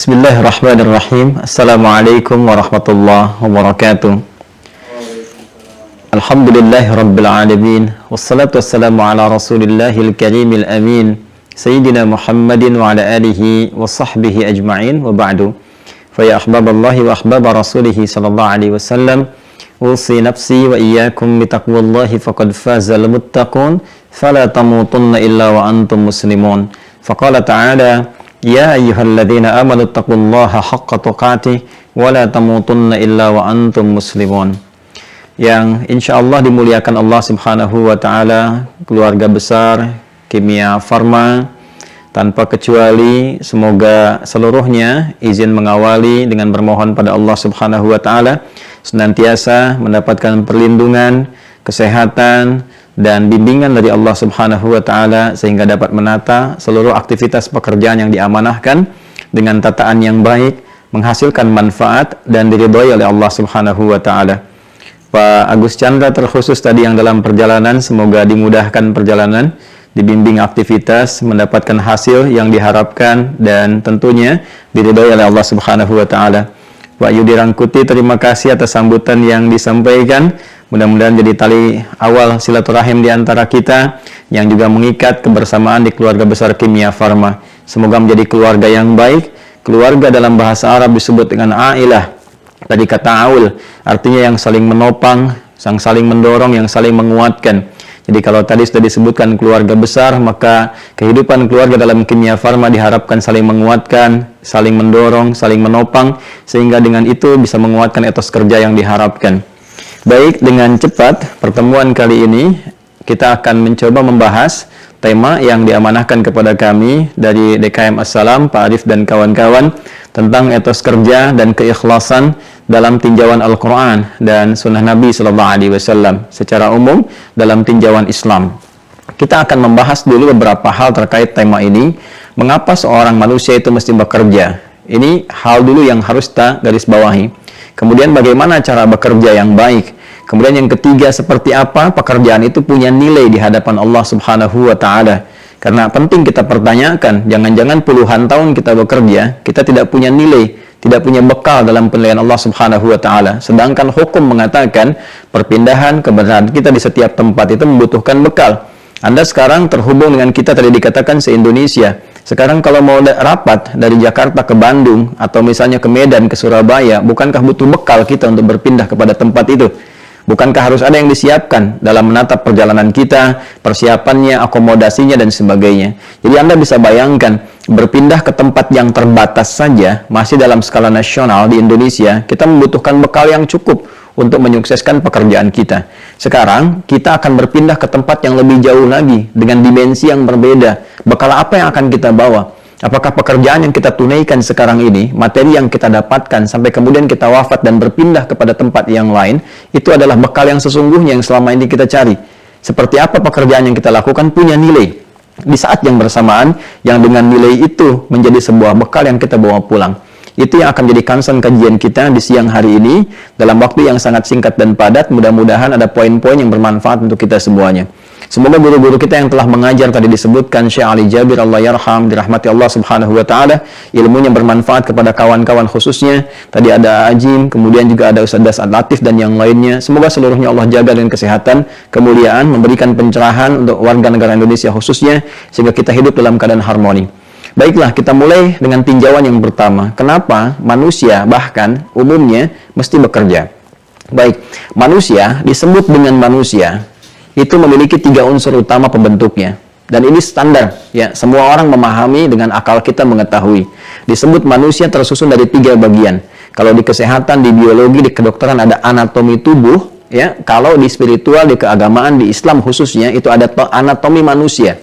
Bismillahirrahmanirrahim. Assalamualaikum warahmatullahi wabarakatuh. Alhamdulillahirabbil alamin. Wassalatu wassalamu ala rasulillahil karimil amin. Sayyidina Muhammadin wa ala alihi wa sahbihi ajma'in wa ba'du. Fa ya ahbaballahi wa ahbaba rasulihi sallallahu alaihi wasallam. Usi nafsi wa iyyakum bitaqwallahi faqad fazal muttaqun. Fala tamutunna illa wa antum muslimun. Faqala ta'ala Ya ayyuhalladzina amanu taqullaha haqqa tuqatih wa la tamutunna illa wa antum muslimun. Yang insyaallah dimuliakan Allah Subhanahu wa taala, keluarga besar Kimia Farma tanpa kecuali, semoga seluruhnya izin mengawali dengan bermohon pada Allah Subhanahu wa taala senantiasa mendapatkan perlindungan, kesehatan dan bimbingan dari Allah Subhanahu wa taala sehingga dapat menata seluruh aktivitas pekerjaan yang diamanahkan dengan tataan yang baik, menghasilkan manfaat dan diridhoi oleh Allah Subhanahu wa taala. Pak Agus Chandra terkhusus tadi yang dalam perjalanan, semoga dimudahkan perjalanan, dibimbing aktivitas, mendapatkan hasil yang diharapkan dan tentunya diridhoi oleh Allah Subhanahu wa taala. Pak Yudi Rangkuti, terima kasih atas sambutan yang disampaikan. Mudah-mudahan jadi tali awal silaturahim di antara kita yang juga mengikat kebersamaan di keluarga besar Kimia Farma. Semoga menjadi keluarga yang baik. Keluarga dalam bahasa Arab disebut dengan ailah. Tadi kata aul, artinya yang saling menopang, yang saling mendorong, yang saling menguatkan. Jadi kalau tadi sudah disebutkan keluarga besar, maka kehidupan keluarga dalam Kimia Farma diharapkan saling menguatkan, saling mendorong, saling menopang, sehingga dengan itu bisa menguatkan etos kerja yang diharapkan. Baik, dengan cepat pertemuan kali ini kita akan mencoba membahas tema yang diamanahkan kepada kami dari DKM Assalam, Pak Arif dan kawan-kawan, tentang etos kerja dan keikhlasan dalam tinjauan Al-Quran dan Sunnah Nabi Sallallahu Alaihi Wasallam secara umum dalam tinjauan Islam. Kita akan membahas dulu beberapa hal terkait tema ini. Mengapa seorang manusia itu mesti bekerja? Ini hal dulu yang harus kita garis bawahi. Kemudian bagaimana cara bekerja yang baik? Kemudian yang ketiga, seperti apa pekerjaan itu punya nilai di hadapan Allah Subhanahu wa taala? Karena penting kita pertanyakan, jangan-jangan puluhan tahun kita bekerja, kita tidak punya nilai, tidak punya bekal dalam penilaian Allah Subhanahu wa taala. Sedangkan hukum mengatakan perpindahan keberadaan kita di setiap tempat itu membutuhkan bekal. Anda sekarang terhubung dengan kita, tadi dikatakan se-Indonesia. Sekarang kalau mau rapat dari Jakarta ke Bandung atau misalnya ke Medan, ke Surabaya, bukankah butuh bekal kita untuk berpindah kepada tempat itu? Bukankah harus ada yang disiapkan dalam menatap perjalanan kita, persiapannya, akomodasinya, dan sebagainya? Jadi Anda bisa bayangkan, berpindah ke tempat yang terbatas saja, masih dalam skala nasional di Indonesia, kita membutuhkan bekal yang cukup untuk menyukseskan pekerjaan kita. Sekarang, kita akan berpindah ke tempat yang lebih jauh lagi, dengan dimensi yang berbeda. Bekal apa yang akan kita bawa? Apakah pekerjaan yang kita tunaikan sekarang ini, materi yang kita dapatkan sampai kemudian kita wafat dan berpindah kepada tempat yang lain, itu adalah bekal yang sesungguhnya yang selama ini kita cari? Seperti apa pekerjaan yang kita lakukan punya nilai di saat yang bersamaan, yang dengan nilai itu menjadi sebuah bekal yang kita bawa pulang. Itu yang akan jadi concern kajian kita di siang hari ini dalam waktu yang sangat singkat dan padat. Mudah-mudahan ada poin-poin yang bermanfaat untuk kita semuanya. Semoga guru-guru kita yang telah mengajar tadi disebutkan Syekh Ali Jabir Allah yarham, dirahmati Allah Subhanahu wa taala, ilmunya bermanfaat kepada kawan-kawan khususnya. Tadi ada Ajim, kemudian juga ada Ustaz Dasad Latif dan yang lainnya. Semoga seluruhnya Allah jaga dengan kesehatan, kemuliaan, memberikan pencerahan untuk warga negara Indonesia khususnya sehingga kita hidup dalam keadaan harmoni. Baiklah, kita mulai dengan tinjauan yang pertama. Kenapa manusia bahkan umumnya mesti bekerja? Baik, manusia disebut dengan manusia itu memiliki 3 unsur utama pembentuknya. Dan ini standar, ya, semua orang memahami, dengan akal kita mengetahui. Disebut manusia tersusun dari 3 bagian. Kalau di kesehatan, di biologi, di kedokteran ada anatomi tubuh, ya. Kalau di spiritual, di keagamaan, di Islam khususnya itu ada anatomi manusia.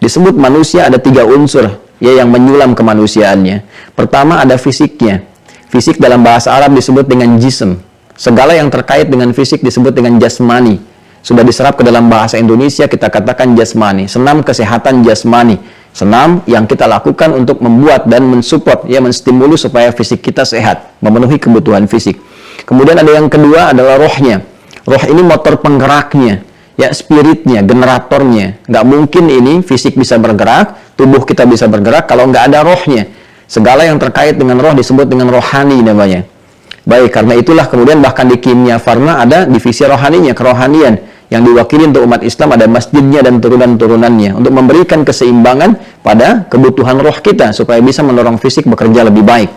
Disebut manusia ada 3 unsur, ya, yang menyulam kemanusiaannya. Pertama ada fisiknya. Fisik dalam bahasa Arab disebut dengan jism. Segala yang terkait dengan fisik disebut dengan jasmani. Sudah diserap ke dalam bahasa Indonesia, kita katakan jasmani. Senam kesehatan jasmani. Senam yang kita lakukan untuk membuat dan mensupport, ya, menstimulus supaya fisik kita sehat, memenuhi kebutuhan fisik. Kemudian ada yang kedua adalah rohnya. Roh ini motor penggeraknya, ya, spiritnya, generatornya. Nggak mungkin ini fisik bisa bergerak, tubuh kita bisa bergerak kalau nggak ada rohnya. Segala yang terkait dengan roh disebut dengan rohani namanya. Baik, karena itulah kemudian bahkan di kimia farma ada divisi rohaninya, kerohanian, yang diwakili untuk umat Islam, ada masjidnya dan turunan-turunannya, untuk memberikan keseimbangan pada kebutuhan roh kita, supaya bisa mendorong fisik bekerja lebih baik.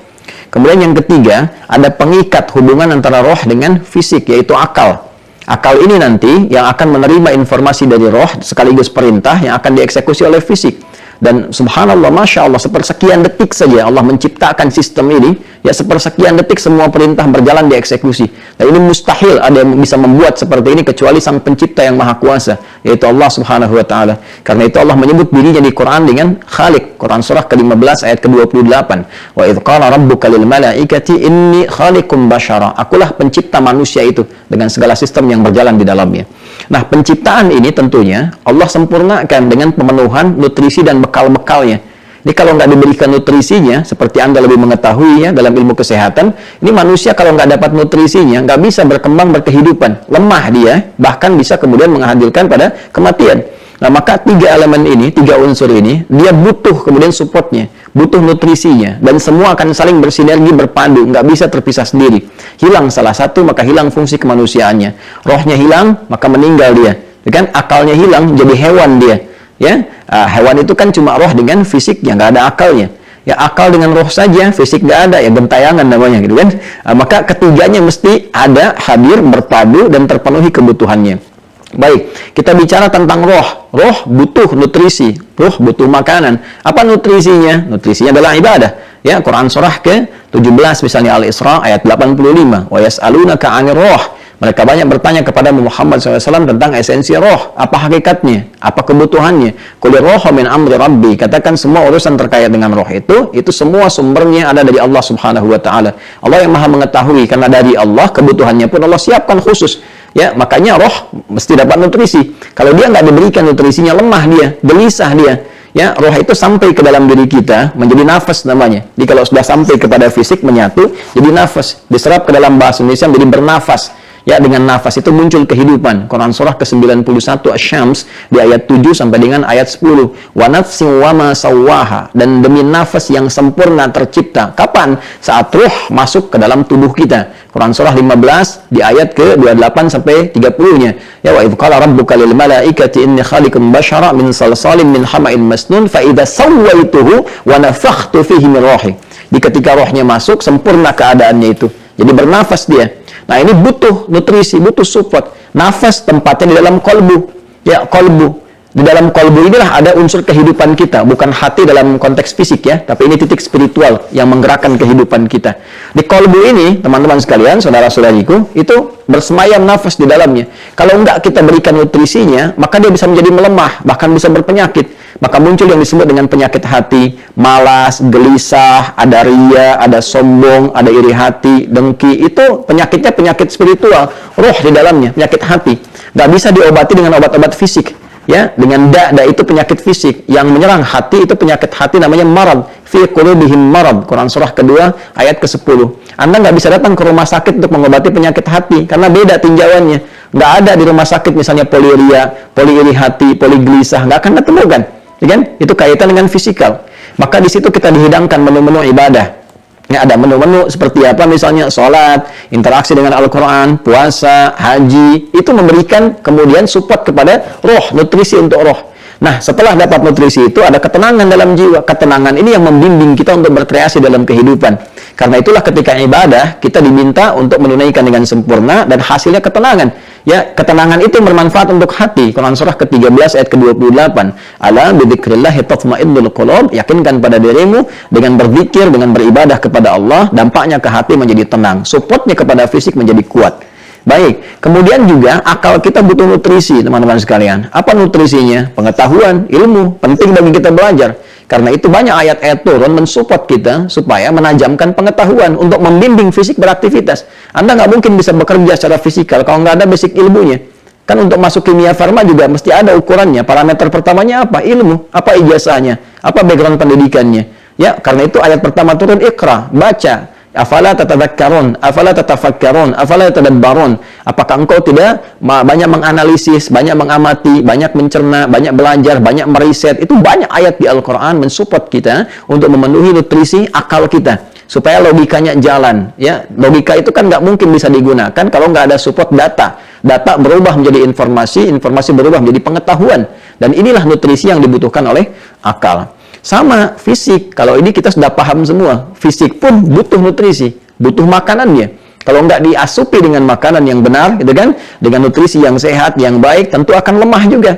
Kemudian yang ketiga, ada pengikat hubungan antara roh dengan fisik, yaitu akal. Akal ini nanti yang akan menerima informasi dari roh sekaligus perintah yang akan dieksekusi oleh fisik. Dan subhanallah, masya Allah, sepersekian detik saja Allah menciptakan sistem ini, ya sepersekian detik semua perintah berjalan dieksekusi. Dan ini mustahil ada yang bisa membuat seperti ini kecuali sang pencipta yang maha kuasa, yaitu Allah subhanahu wa ta'ala. Karena itu Allah menyebut dirinya di Quran dengan Khaliq. Quran surah ke-15 ayat ke-28. Wa idh qala rabbuka lil malaikati inni khaliqum basyara. Akulah pencipta manusia itu dengan segala sistem yang berjalan di dalamnya. Nah, penciptaan ini tentunya Allah sempurnakan dengan pemenuhan nutrisi dan bekal-bekalnya. Ini kalau nggak diberikan nutrisinya, seperti Anda lebih mengetahui ya dalam ilmu kesehatan, ini manusia kalau nggak dapat nutrisinya, nggak bisa berkembang berkehidupan. Lemah dia, bahkan bisa kemudian menghadirkan pada kematian. Nah, maka tiga elemen ini, tiga unsur ini, dia butuh kemudian supportnya, butuh nutrisinya, dan semua akan saling bersinergi, berpadu, nggak bisa terpisah sendiri. Hilang salah satu, maka hilang fungsi kemanusiaannya. Rohnya hilang, maka meninggal dia. Kan akalnya hilang, jadi hewan dia. Ya, hewan itu kan cuma roh dengan fisik yang nggak ada akalnya. Ya, akal dengan roh saja, fisik nggak ada, ya gentayangan namanya, gitu kan. Maka ketiganya mesti ada, hadir, berpadu, dan terpenuhi kebutuhannya. Baik, kita bicara tentang roh. Roh butuh nutrisi, roh butuh makanan. Apa nutrisinya? Nutrisinya adalah ibadah. Ya, Quran surah ke-17 misalnya Al-Isra ayat 85. Wa yas'alunaka 'anir roh. Mereka banyak bertanya kepada Muhammad SAW tentang esensi roh. Apa hakikatnya? Apa kebutuhannya? Qul rohu min amri rabbi. Katakan semua urusan terkait dengan roh itu semua sumbernya ada dari Allah Subhanahu wa taala. Allah yang Maha mengetahui, karena dari Allah kebutuhannya pun Allah siapkan khusus. Ya, makanya roh mesti dapat nutrisi. Kalau dia nggak diberikan nutrisinya, lemah dia, gelisah dia. Ya, roh itu sampai ke dalam diri kita, menjadi nafas namanya. Jadi kalau sudah sampai kepada fisik, menyatu, jadi nafas. Diserap ke dalam bahasa Indonesia menjadi bernafas. Ya, dengan nafas itu muncul kehidupan. Quran surah ke-91 Asy-Syams di ayat 7 sampai dengan ayat 10. Wa nafsin wa ma sawwaha, dan demi nafas yang sempurna tercipta. Kapan? Saat ruh masuk ke dalam tubuh kita. Quran surah 15 di ayat ke-28 sampai 30-nya. Ya, wa idz qala rabbuka lil malaikati inni khaliqum basyara min salsalin min hama'in masnun fa idza sawaituhu wa nafakhtu fihi min ruhi. Di ketika rohnya masuk, sempurna keadaannya itu. Jadi bernafas dia. Nah, ini butuh nutrisi, butuh support. Nafas tempatnya di dalam kolbu. Ya, kolbu. Di dalam kolbu inilah ada unsur kehidupan kita. Bukan hati dalam konteks fisik ya, tapi ini titik spiritual yang menggerakkan kehidupan kita. Di kolbu ini, teman-teman sekalian, saudara-saudariku, itu bersemayam nafas di dalamnya. Kalau enggak kita berikan nutrisinya, maka dia bisa menjadi melemah, bahkan bisa berpenyakit. Maka muncul yang disebut dengan penyakit hati, malas, gelisah, ada ria, ada sombong, ada iri hati, dengki. Itu penyakitnya penyakit spiritual, roh di dalamnya, penyakit hati. Nggak bisa diobati dengan obat-obat fisik. Ya, dengan itu penyakit fisik. Yang menyerang hati itu penyakit hati namanya marad. Fi qulubihim marad. Quran surah kedua ayat ke-10. Anda nggak bisa datang ke rumah sakit untuk mengobati penyakit hati, karena beda tinjauannya. Nggak ada di rumah sakit misalnya poliria, iri hati, gelisah, nggak akan ditemukan. Ya kan? Itu kaitan dengan fisikal. Maka di situ kita dihidangkan menu-menu ibadah. Ya, ada menu-menu seperti apa, misalnya sholat, interaksi dengan Al-Quran, puasa, haji. Itu memberikan kemudian support kepada roh, nutrisi untuk roh. Nah, setelah dapat nutrisi itu ada ketenangan dalam jiwa. Ketenangan ini yang membimbing kita untuk berkreasi dalam kehidupan. Karena itulah ketika ibadah, kita diminta untuk menunaikan dengan sempurna dan hasilnya ketenangan. Ya, ketenangan itu bermanfaat untuk hati. Quran surah ke-13 ayat ke-28. Ala bidzikrillahi tatma'innul qulub. Yakinkan pada dirimu dengan berzikir, dengan beribadah kepada Allah, dampaknya ke hati menjadi tenang. Supportnya kepada fisik menjadi kuat. Baik, kemudian juga akal kita butuh nutrisi, teman-teman sekalian. Apa nutrisinya? Pengetahuan, ilmu, penting bagi kita belajar. Karena itu banyak ayat-ayat turun mensupport kita supaya menajamkan pengetahuan untuk membimbing fisik beraktivitas. Anda nggak mungkin bisa bekerja secara fisikal kalau nggak ada basic ilmunya. Kan untuk masuk kimia farma juga mesti ada ukurannya. Parameter pertamanya apa? Ilmu. Apa ijazahnya? Apa background pendidikannya? Ya, karena itu ayat pertama turun Iqra, baca. Afala tatadzakkarun, afala tatafakkarun, afala tadabbarun. Apakah engkau tidak banyak menganalisis, banyak mengamati, banyak mencerna, banyak belajar, banyak meriset? Itu banyak ayat di Al-Qur'an mensupport kita untuk memenuhi nutrisi akal kita supaya logikanya jalan, ya. Logika itu kan nggak mungkin bisa digunakan kalau nggak ada support data. Data berubah menjadi informasi, informasi berubah menjadi pengetahuan. Dan inilah nutrisi yang dibutuhkan oleh akal. Sama fisik, kalau ini kita sudah paham semua, fisik pun butuh nutrisi, butuh makanannya. Kalau nggak diasupi dengan makanan yang benar, gitu kan, dengan nutrisi yang sehat, yang baik, tentu akan lemah juga.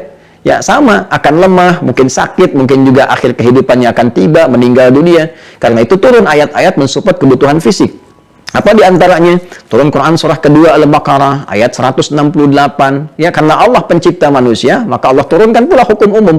Ya sama, akan lemah, mungkin sakit, mungkin juga akhir kehidupannya akan tiba, meninggal dunia. Karena itu turun ayat-ayat mensupport kebutuhan fisik. Apa diantaranya? Turun Quran surah kedua Al-Baqarah ayat 168. Ya, karena Allah pencipta manusia, maka Allah turunkan pula hukum umum.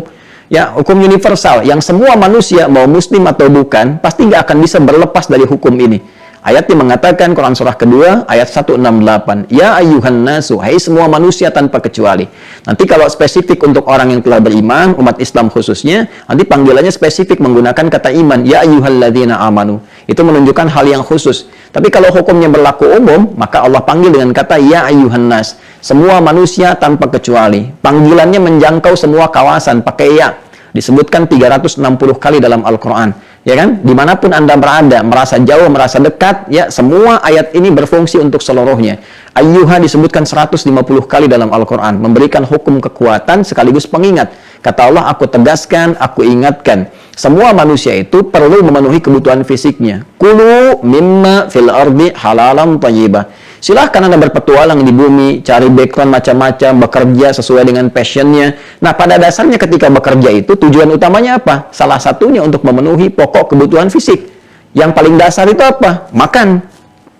Ya, hukum universal yang semua manusia mau muslim atau bukan pasti nggak akan bisa berlepas dari hukum ini. Ayatnya mengatakan, Quran surah kedua ayat 168, ya ayyuhan nasu, hai semua manusia tanpa kecuali. Nanti kalau spesifik untuk orang yang telah beriman, umat Islam khususnya, nanti panggilannya spesifik menggunakan kata iman, ya ayyuhalladzina amanu. Itu menunjukkan hal yang khusus. Tapi kalau hukumnya berlaku umum, maka Allah panggil dengan kata ya ayyuhan nas, semua manusia tanpa kecuali. Panggilannya menjangkau semua kawasan, pakai ya. Disebutkan 360 kali dalam Al-Quran. Ya kan? Dimanapun Anda berada, merasa jauh, merasa dekat, ya semua ayat ini berfungsi untuk seluruhnya. Ayyuha disebutkan 150 kali dalam Al-Quran, memberikan hukum kekuatan sekaligus pengingat. Kata Allah, aku tegaskan, aku ingatkan. Semua manusia itu perlu memenuhi kebutuhan fisiknya. Kulu mimma fil ardi halalan thayyibah. Silahkan Anda berpetualang di bumi, cari background macam-macam, bekerja sesuai dengan passionnya. Nah, pada dasarnya ketika bekerja itu, tujuan utamanya apa? Salah satunya untuk memenuhi pokok kebutuhan fisik. Yang paling dasar itu apa? Makan.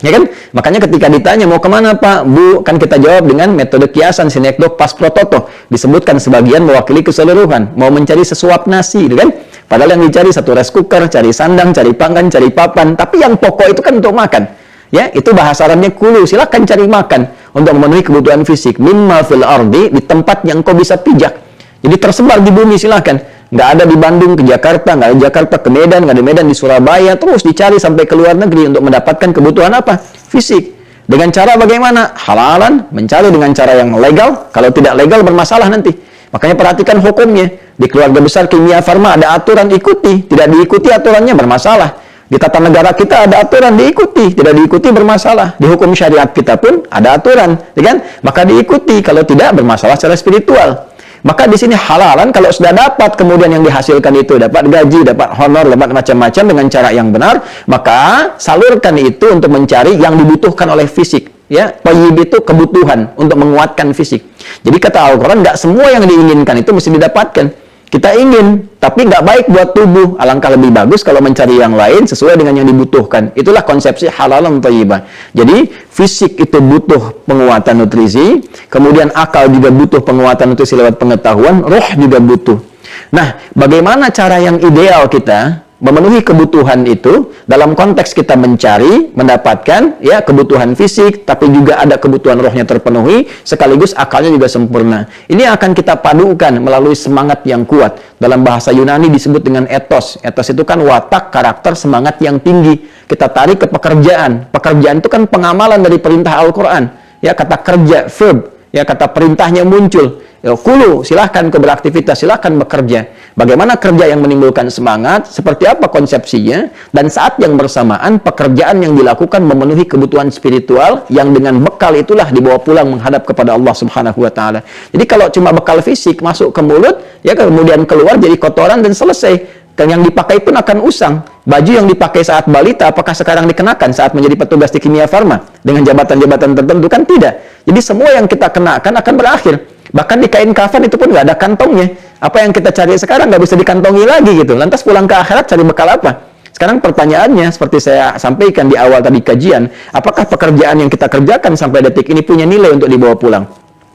Ya kan? Makanya ketika ditanya, mau kemana Pak? Bu, kan kita jawab dengan metode kiasan, sinekdok, pas prototo. Disebutkan sebagian mewakili keseluruhan. Mau mencari sesuap nasi, gitu kan? Padahal yang dicari satu rice cooker, cari sandang, cari panggan, cari papan. Tapi yang pokok itu kan untuk makan. Ya, itu bahasa Arabnya kulu. Silakan cari makan untuk memenuhi kebutuhan fisik. Mimma fil ardi, di tempat yang kau bisa pijak. Jadi tersebar di bumi, silakan. Nggak ada di Bandung ke Jakarta, nggak ada di Jakarta ke Medan, nggak ada di Medan di Surabaya. Terus dicari sampai ke luar negeri untuk mendapatkan kebutuhan apa? Fisik. Dengan cara bagaimana? Halalan, mencari dengan cara yang legal. Kalau tidak legal bermasalah nanti. Makanya perhatikan hukumnya. Di keluarga besar kimia farma ada aturan, ikuti. Tidak diikuti aturannya bermasalah. Di tata negara kita ada aturan, diikuti. Tidak diikuti bermasalah. Di hukum syariat kita pun ada aturan, ya kan? Maka diikuti. Kalau tidak bermasalah secara spiritual. Maka di sini halalan, kalau sudah dapat kemudian yang dihasilkan itu dapat gaji, dapat honor, dapat macam-macam dengan cara yang benar, maka salurkan itu untuk mencari yang dibutuhkan oleh fisik. Ya, thayyib itu kebutuhan untuk menguatkan fisik. Jadi kata Al-Quran, nggak semua yang diinginkan itu mesti didapatkan. Kita ingin, tapi nggak baik buat tubuh. Alangkah lebih bagus kalau mencari yang lain sesuai dengan yang dibutuhkan. Itulah konsepsi halalan thayyibah. Jadi, fisik itu butuh penguatan nutrisi, kemudian akal juga butuh penguatan nutrisi lewat pengetahuan, roh juga butuh. Nah, bagaimana cara yang ideal kita memenuhi kebutuhan itu dalam konteks kita mencari, mendapatkan ya kebutuhan fisik, tapi juga ada kebutuhan rohnya terpenuhi, sekaligus akalnya juga sempurna. Ini akan kita padukan melalui semangat yang kuat. Dalam bahasa Yunani disebut dengan ethos. Ethos itu kan watak, karakter, semangat yang tinggi. Kita tarik ke pekerjaan. Pekerjaan itu kan pengamalan dari perintah Al-Quran. Ya, kata kerja, verb. Ya, kata perintahnya muncul. Ya, kulu, silahkan beraktivitas, silahkan bekerja. Bagaimana kerja yang menimbulkan semangat, seperti apa konsepsinya, dan saat yang bersamaan pekerjaan yang dilakukan memenuhi kebutuhan spiritual yang dengan bekal itulah dibawa pulang menghadap kepada Allah Subhanahu wa taala. Jadi kalau cuma bekal fisik masuk ke mulut, ya kemudian keluar jadi kotoran dan selesai. Dan yang dipakai pun akan usang. Baju yang dipakai saat balita, apakah sekarang dikenakan saat menjadi petugas di kimia farma? Dengan jabatan-jabatan tertentu kan tidak. Jadi semua yang kita kenakan akan berakhir. Bahkan di kain kafan itu pun nggak ada kantongnya. Apa yang kita cari sekarang nggak bisa dikantongi lagi gitu. Lantas pulang ke akhirat cari bekal apa? Sekarang pertanyaannya, seperti saya sampaikan di awal tadi kajian, apakah pekerjaan yang kita kerjakan sampai detik ini punya nilai untuk dibawa pulang?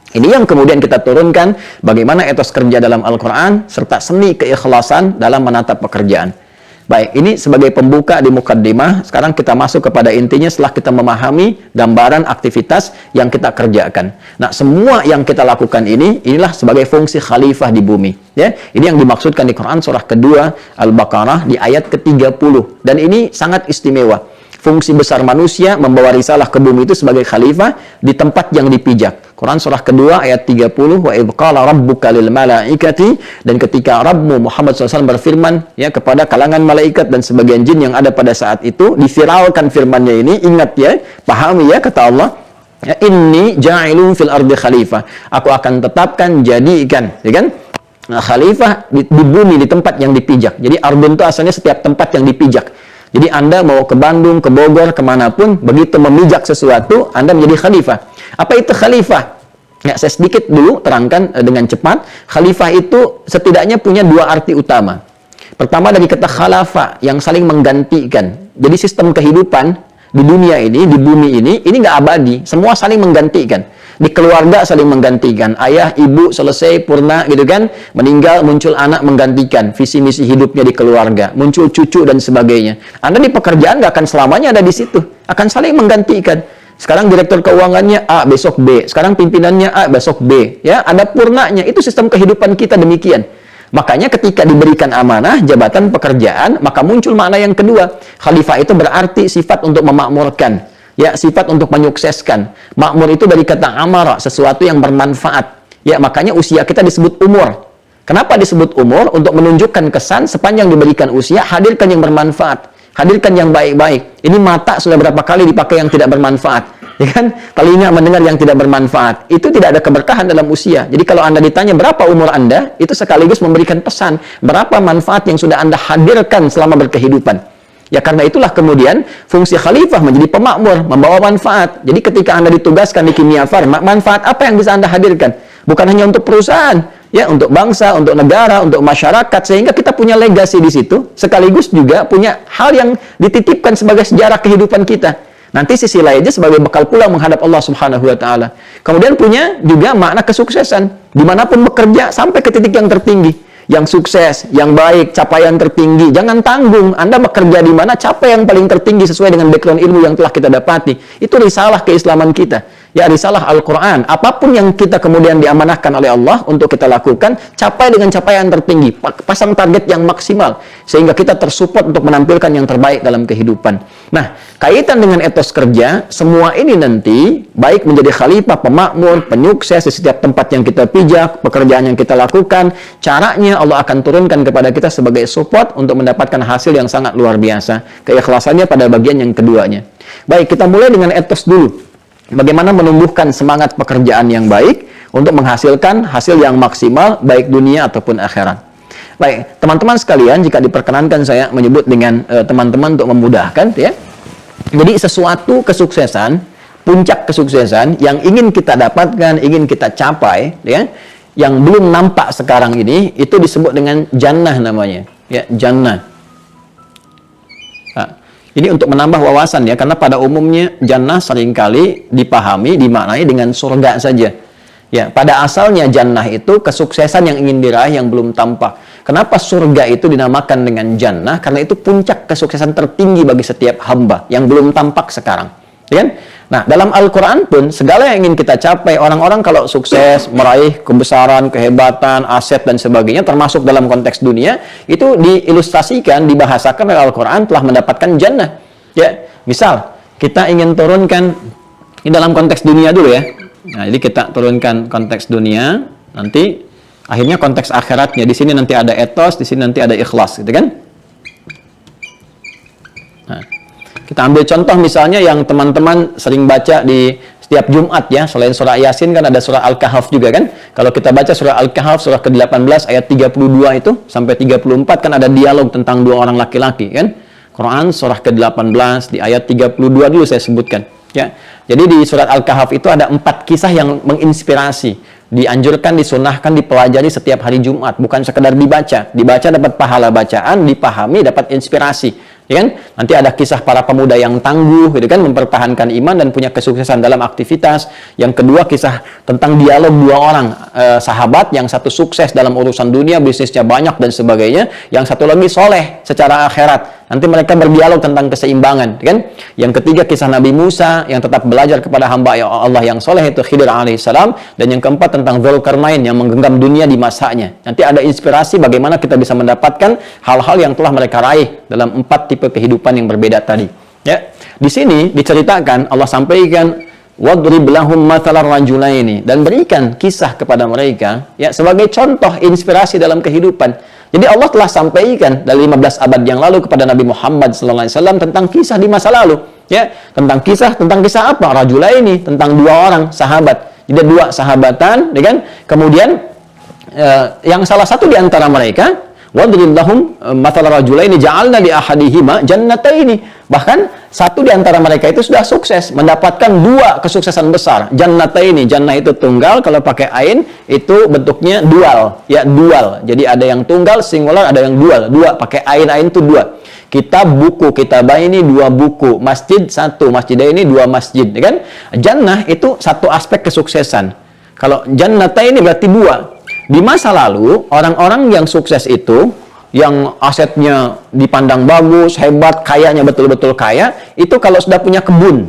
Ini yang kemudian kita turunkan bagaimana etos kerja dalam Al-Quran serta seni keikhlasan dalam menatap pekerjaan. Baik, ini sebagai pembuka di mukaddimah. Sekarang kita masuk kepada intinya setelah kita memahami gambaran aktivitas yang kita kerjakan. Nah, semua yang kita lakukan inilah sebagai fungsi khalifah di bumi. Ya, ini yang dimaksudkan di Quran surah kedua Al-Baqarah di ayat ke-30. Dan ini sangat istimewa. fungsi besar manusia membawa risalah ke bumi itu sebagai khalifah di tempat yang dipijak. Quran surah kedua ayat 30, wa idh qala rabbuka lil malaikati, dan ketika Rabbmu Muhammad SAW berfirman ya kepada kalangan malaikat dan sebagian jin yang ada pada saat itu, diviralkan firman-Nya ini, ingat ya, pahami ya kata Allah, ya, inni ja'ilun fil ardi khalifah, aku akan tetapkan jadikan, ya kan? Nah, khalifah di bumi, di tempat yang dipijak. Jadi ardun itu asalnya setiap tempat yang dipijak. Jadi Anda mau ke Bandung, ke Bogor, kemanapun, begitu memijak sesuatu, Anda menjadi khalifah. Apa itu khalifah? Ya, saya sedikit dulu terangkan dengan cepat. Khalifah itu setidaknya punya dua arti utama. Pertama dari kata khalafa, yang saling menggantikan. Jadi sistem kehidupan di dunia ini, di bumi ini nggak abadi. Semua saling menggantikan. Di keluarga saling menggantikan. Ayah, ibu selesai, purna gitu kan. Meninggal, muncul anak menggantikan. Visi misi hidupnya di keluarga. Muncul cucu dan sebagainya. Anda di pekerjaan nggak akan selamanya ada di situ. Akan saling menggantikan. Sekarang direktur keuangannya A, besok B. Sekarang pimpinannya A, besok B. Ya, ada purnanya. Itu sistem kehidupan kita demikian. Makanya ketika diberikan amanah, jabatan pekerjaan, maka muncul makna yang kedua. Khalifah itu berarti sifat untuk memakmurkan. Ya, sifat untuk menyukseskan. Makmur itu dari kata amara, sesuatu yang bermanfaat. Ya, makanya usia kita disebut umur. Kenapa disebut umur? Untuk menunjukkan kesan sepanjang diberikan usia, hadirkan yang bermanfaat. Hadirkan yang baik-baik. Ini mata sudah berapa kali dipakai yang tidak bermanfaat. Ya kan? Telinga mendengar yang tidak bermanfaat. Itu tidak ada keberkahan dalam usia. Jadi kalau Anda ditanya berapa umur Anda, itu sekaligus memberikan pesan. Berapa manfaat yang sudah Anda hadirkan selama berkehidupan. Ya karena itulah kemudian fungsi khalifah menjadi pemakmur, membawa manfaat. Jadi ketika Anda ditugaskan di Kimia Farma, manfaat apa yang bisa Anda hadirkan? Bukan hanya untuk perusahaan, ya untuk bangsa, untuk negara, untuk masyarakat, sehingga kita punya legasi di situ, sekaligus juga punya hal yang dititipkan sebagai sejarah kehidupan kita. Nanti sisi lainnya sebagai bekal pulang menghadap Allah Subhanahu wa taala. Kemudian punya juga makna kesuksesan, dimanapun bekerja sampai ke titik yang tertinggi. Yang sukses, yang baik, capaian tertinggi. Jangan tanggung, Anda bekerja di mana, capai yang paling tertinggi sesuai dengan background ilmu yang telah kita dapati. Itu risalah keislaman kita. Ya, risalah Al-Quran. Apapun yang kita kemudian diamanahkan oleh Allah untuk kita lakukan, capai dengan capaian tertinggi. Pasang target yang maksimal. Sehingga kita tersupport untuk menampilkan yang terbaik dalam kehidupan. Nah, kaitan dengan etos kerja, semua ini nanti, baik menjadi khalifah, pemakmur, penyukses di setiap tempat yang kita pijak, pekerjaan yang kita lakukan, caranya Allah akan turunkan kepada kita sebagai support untuk mendapatkan hasil yang sangat luar biasa. Keikhlasannya pada bagian yang keduanya. Baik, kita mulai dengan etos dulu. Bagaimana menumbuhkan semangat pekerjaan yang baik untuk menghasilkan hasil yang maksimal baik dunia ataupun akhirat. Baik, teman-teman sekalian, jika diperkenankan saya menyebut dengan teman-teman untuk memudahkan ya. Jadi sesuatu kesuksesan, puncak kesuksesan yang ingin kita dapatkan, ingin kita capai ya, yang belum nampak sekarang ini, itu disebut dengan jannah namanya, ya, jannah. Nah, ini untuk menambah wawasan ya, karena pada umumnya jannah seringkali dipahami, dimaknai dengan surga saja. Ya, pada asalnya jannah itu kesuksesan yang ingin diraih yang belum tampak. Kenapa surga itu dinamakan dengan jannah? Karena itu puncak kesuksesan tertinggi bagi setiap hamba yang belum tampak sekarang. Ya? Nah, dalam Al-Quran pun segala yang ingin kita capai, orang-orang kalau sukses, meraih kebesaran, kehebatan, aset dan sebagainya, termasuk dalam konteks dunia, itu diilustrasikan, dibahasakan oleh Al-Quran telah mendapatkan jannah. Ya, misal kita ingin turunkan ini dalam konteks dunia dulu ya. Nah, jadi kita turunkan konteks dunia, nanti akhirnya konteks akhiratnya. Di sini nanti ada etos, di sini nanti ada ikhlas, gitu kan? Nah, kita ambil contoh misalnya yang teman-teman sering baca di setiap Jumat ya, selain surah Yasin kan ada surah Al-Kahf juga kan? Kalau kita baca surah Al-Kahf surah ke-18 ayat 32 itu sampai 34 kan ada dialog tentang dua orang laki-laki kan? Quran surah ke-18 di ayat 32 dulu saya sebutkan ya. Jadi di surat Al-Kahf itu ada 4 kisah yang menginspirasi. Dianjurkan, disunahkan, dipelajari setiap hari Jumat. Bukan sekedar dibaca. Dibaca dapat pahala bacaan, dipahami dapat inspirasi. Ya kan? Nanti ada kisah para pemuda yang tangguh, gitu kan, mempertahankan iman dan punya kesuksesan dalam aktivitas. Yang kedua kisah tentang dialog dua orang sahabat, yang satu sukses dalam urusan dunia, bisnisnya banyak dan sebagainya. Yang satu lagi soleh secara akhirat. Nanti mereka berdialog tentang keseimbangan, kan? Yang ketiga kisah Nabi Musa yang tetap belajar kepada hamba Allah yang soleh itu Khidir alaihissalam, dan yang keempat tentang Dzulkarnain yang menggenggam dunia di masanya. Nanti ada inspirasi bagaimana kita bisa mendapatkan hal-hal yang telah mereka raih dalam 4 tipe kehidupan yang berbeda tadi. Ya. di sini diceritakan, Allah sampaikan, wadrib lahum mathalar rajulaini, dan berikan kisah kepada mereka ya sebagai contoh inspirasi dalam kehidupan. Jadi Allah telah sampaikan dari 15 abad yang lalu kepada Nabi Muhammad SAW tentang kisah di masa lalu ya, tentang kisah apa? Rajulaini, tentang dua orang sahabat. Jadi dua sahabatan ya kan? Kemudian yang salah satu di antara mereka, wadrib lahum mathalar rajulaini ja'alna li ahadihima jannataini. Bahkan satu di antara mereka itu sudah sukses mendapatkan dua kesuksesan besar. Jannataini, jannah itu tunggal, kalau pakai ain itu bentuknya dual, ya dual. Jadi ada yang tunggal singular, ada yang dual. Dua pakai ain itu dua. Kitab buku, kitabaini dua buku, masjid satu, masjidaini dua masjid, ya kan? Jannah itu satu aspek kesuksesan. Kalau jannataini berarti dua. Di masa lalu, orang-orang yang sukses itu, yang asetnya dipandang bagus, hebat, kayanya betul-betul kaya, itu kalau sudah punya kebun.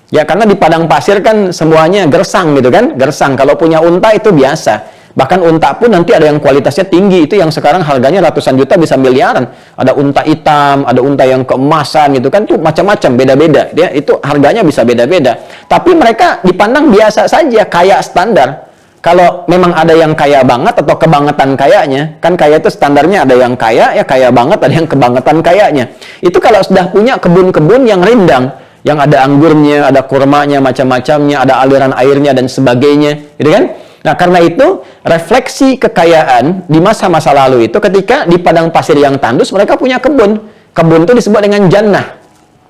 Ya, karena di padang pasir kan semuanya gersang gitu kan, gersang. Kalau punya unta itu biasa. Bahkan unta pun nanti ada yang kualitasnya tinggi, itu yang sekarang harganya ratusan juta bisa miliaran. Ada unta hitam, ada unta yang keemasan gitu kan, tuh macam-macam, beda-beda. Ya, itu harganya bisa beda-beda. Tapi mereka dipandang biasa saja, kaya standar. Kalau memang ada yang kaya banget atau kebangetan kayanya, kan kaya itu standarnya ada yang kaya, ya kaya banget, ada yang kebangetan kayanya. Itu kalau sudah punya kebun-kebun yang rindang, yang ada anggurnya, ada kurmanya, macam-macamnya, ada aliran airnya dan sebagainya, gitu kan? Nah, karena itu refleksi kekayaan di masa-masa lalu itu ketika di padang pasir yang tandus mereka punya kebun. Kebun itu disebut dengan jannah.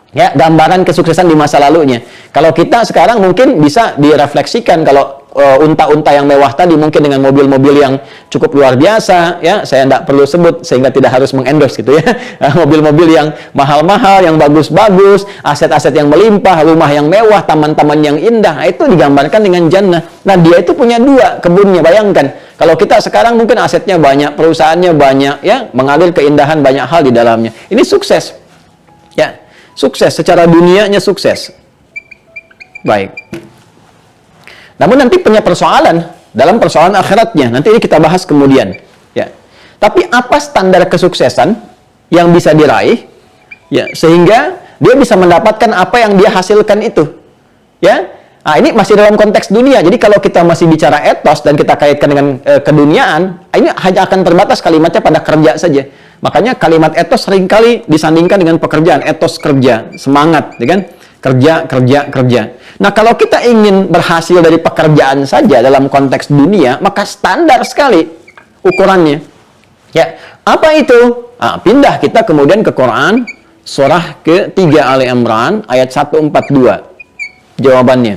Ya, gambaran kesuksesan di masa lalunya. Kalau kita sekarang mungkin bisa direfleksikan kalau unta-unta yang mewah tadi mungkin dengan mobil-mobil yang cukup luar biasa ya, saya tidak perlu sebut sehingga tidak harus mengendorse gitu ya. Mobil-mobil yang mahal-mahal, yang bagus-bagus, aset-aset yang melimpah, rumah yang mewah, taman-taman yang indah, itu digambarkan dengan jannah. Nah, dia itu punya dua kebunnya, bayangkan. Kalau kita sekarang mungkin asetnya banyak, perusahaannya banyak ya, mengalir keindahan banyak hal di dalamnya. Ini sukses. Ya, sukses secara dunianya, sukses. Baik. Namun nanti punya persoalan dalam persoalan akhiratnya. Nanti ini kita bahas kemudian. Ya. Tapi apa standar kesuksesan yang bisa diraih? Ya, sehingga dia bisa mendapatkan apa yang dia hasilkan itu. Ya. Nah, ini masih dalam konteks dunia. Jadi kalau kita masih bicara etos dan kita kaitkan dengan keduniaan, ini hanya akan terbatas kalimatnya pada kerja saja. Makanya kalimat etos seringkali disandingkan dengan pekerjaan. Etos kerja, semangat, ya kan? Kerja, kerja, kerja. Nah, kalau kita ingin berhasil dari pekerjaan saja dalam konteks dunia, maka standar sekali ukurannya. Ya, apa itu? Nah, pindah kita kemudian ke Quran, surah ke-3 Ali Imran, ayat 142. Jawabannya.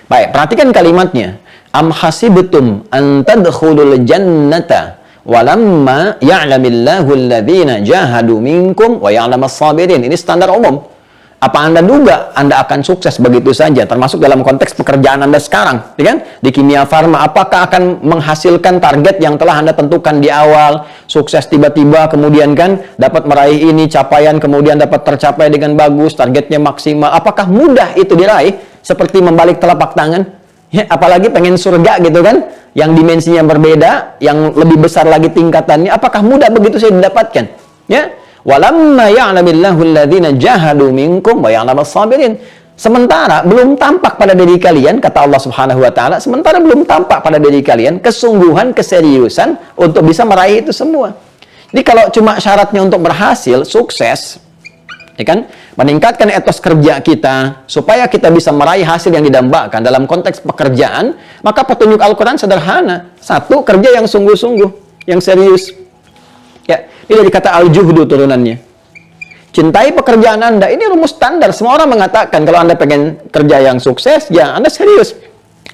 Baik, perhatikan kalimatnya. Am hasibtum an tadkhulul jannata walamma ya'lamillahu alladhina jahadu minkum wa ya'lamas sabirin. Ini standar umum. Apa Anda duga Anda akan sukses begitu saja, termasuk dalam konteks pekerjaan Anda sekarang, ya kan? Di kimia farma, apakah akan menghasilkan target yang telah Anda tentukan di awal, sukses tiba-tiba, kemudian kan dapat meraih ini, capaian kemudian dapat tercapai dengan bagus, targetnya maksimal. Apakah mudah itu diraih? Seperti membalik telapak tangan? Ya, apalagi pengen surga gitu kan, yang dimensinya berbeda, yang lebih besar lagi tingkatannya, apakah mudah begitu saya didapatkan? Ya, walamma ya'lamillahu alladhina jahadu minkum wa ya'lamas sabirin. Sementara belum tampak pada diri kalian, kata Allah Subhanahu wa taala, sementara belum tampak pada diri kalian kesungguhan, keseriusan untuk bisa meraih itu semua. Jadi kalau cuma syaratnya untuk berhasil, sukses, ya kan, meningkatkan etos kerja kita supaya kita bisa meraih hasil yang didambakan dalam konteks pekerjaan, maka petunjuk Al-Quran sederhana. Satu, kerja yang sungguh-sungguh, yang serius. Ya, ini dari kata al-juhdu turunannya. Cintai pekerjaan Anda. Ini rumus standar. Semua orang mengatakan kalau Anda pengen kerja yang sukses, ya Anda serius.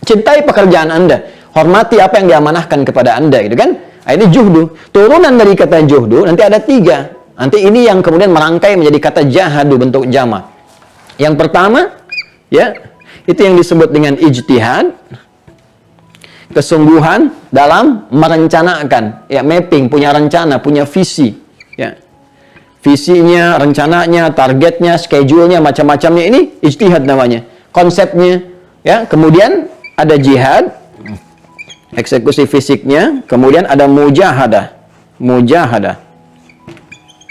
Cintai pekerjaan Anda. Hormati apa yang diamanahkan kepada Anda, gitu kan? Nah, ini juhdu. Turunan dari kata juhdu nanti ada 3. Nanti ini yang kemudian merangkai menjadi kata jahadu, bentuk jama. Yang pertama, ya, itu yang disebut dengan ijtihad. Kesungguhan dalam merencanakan, ya, mapping, punya rencana, punya visi, ya, visinya, rencananya, targetnya, schedule-nya, macam-macamnya, ini ijtihad namanya, konsepnya, ya. Kemudian ada jihad, eksekusi fisiknya, kemudian ada mujahadah.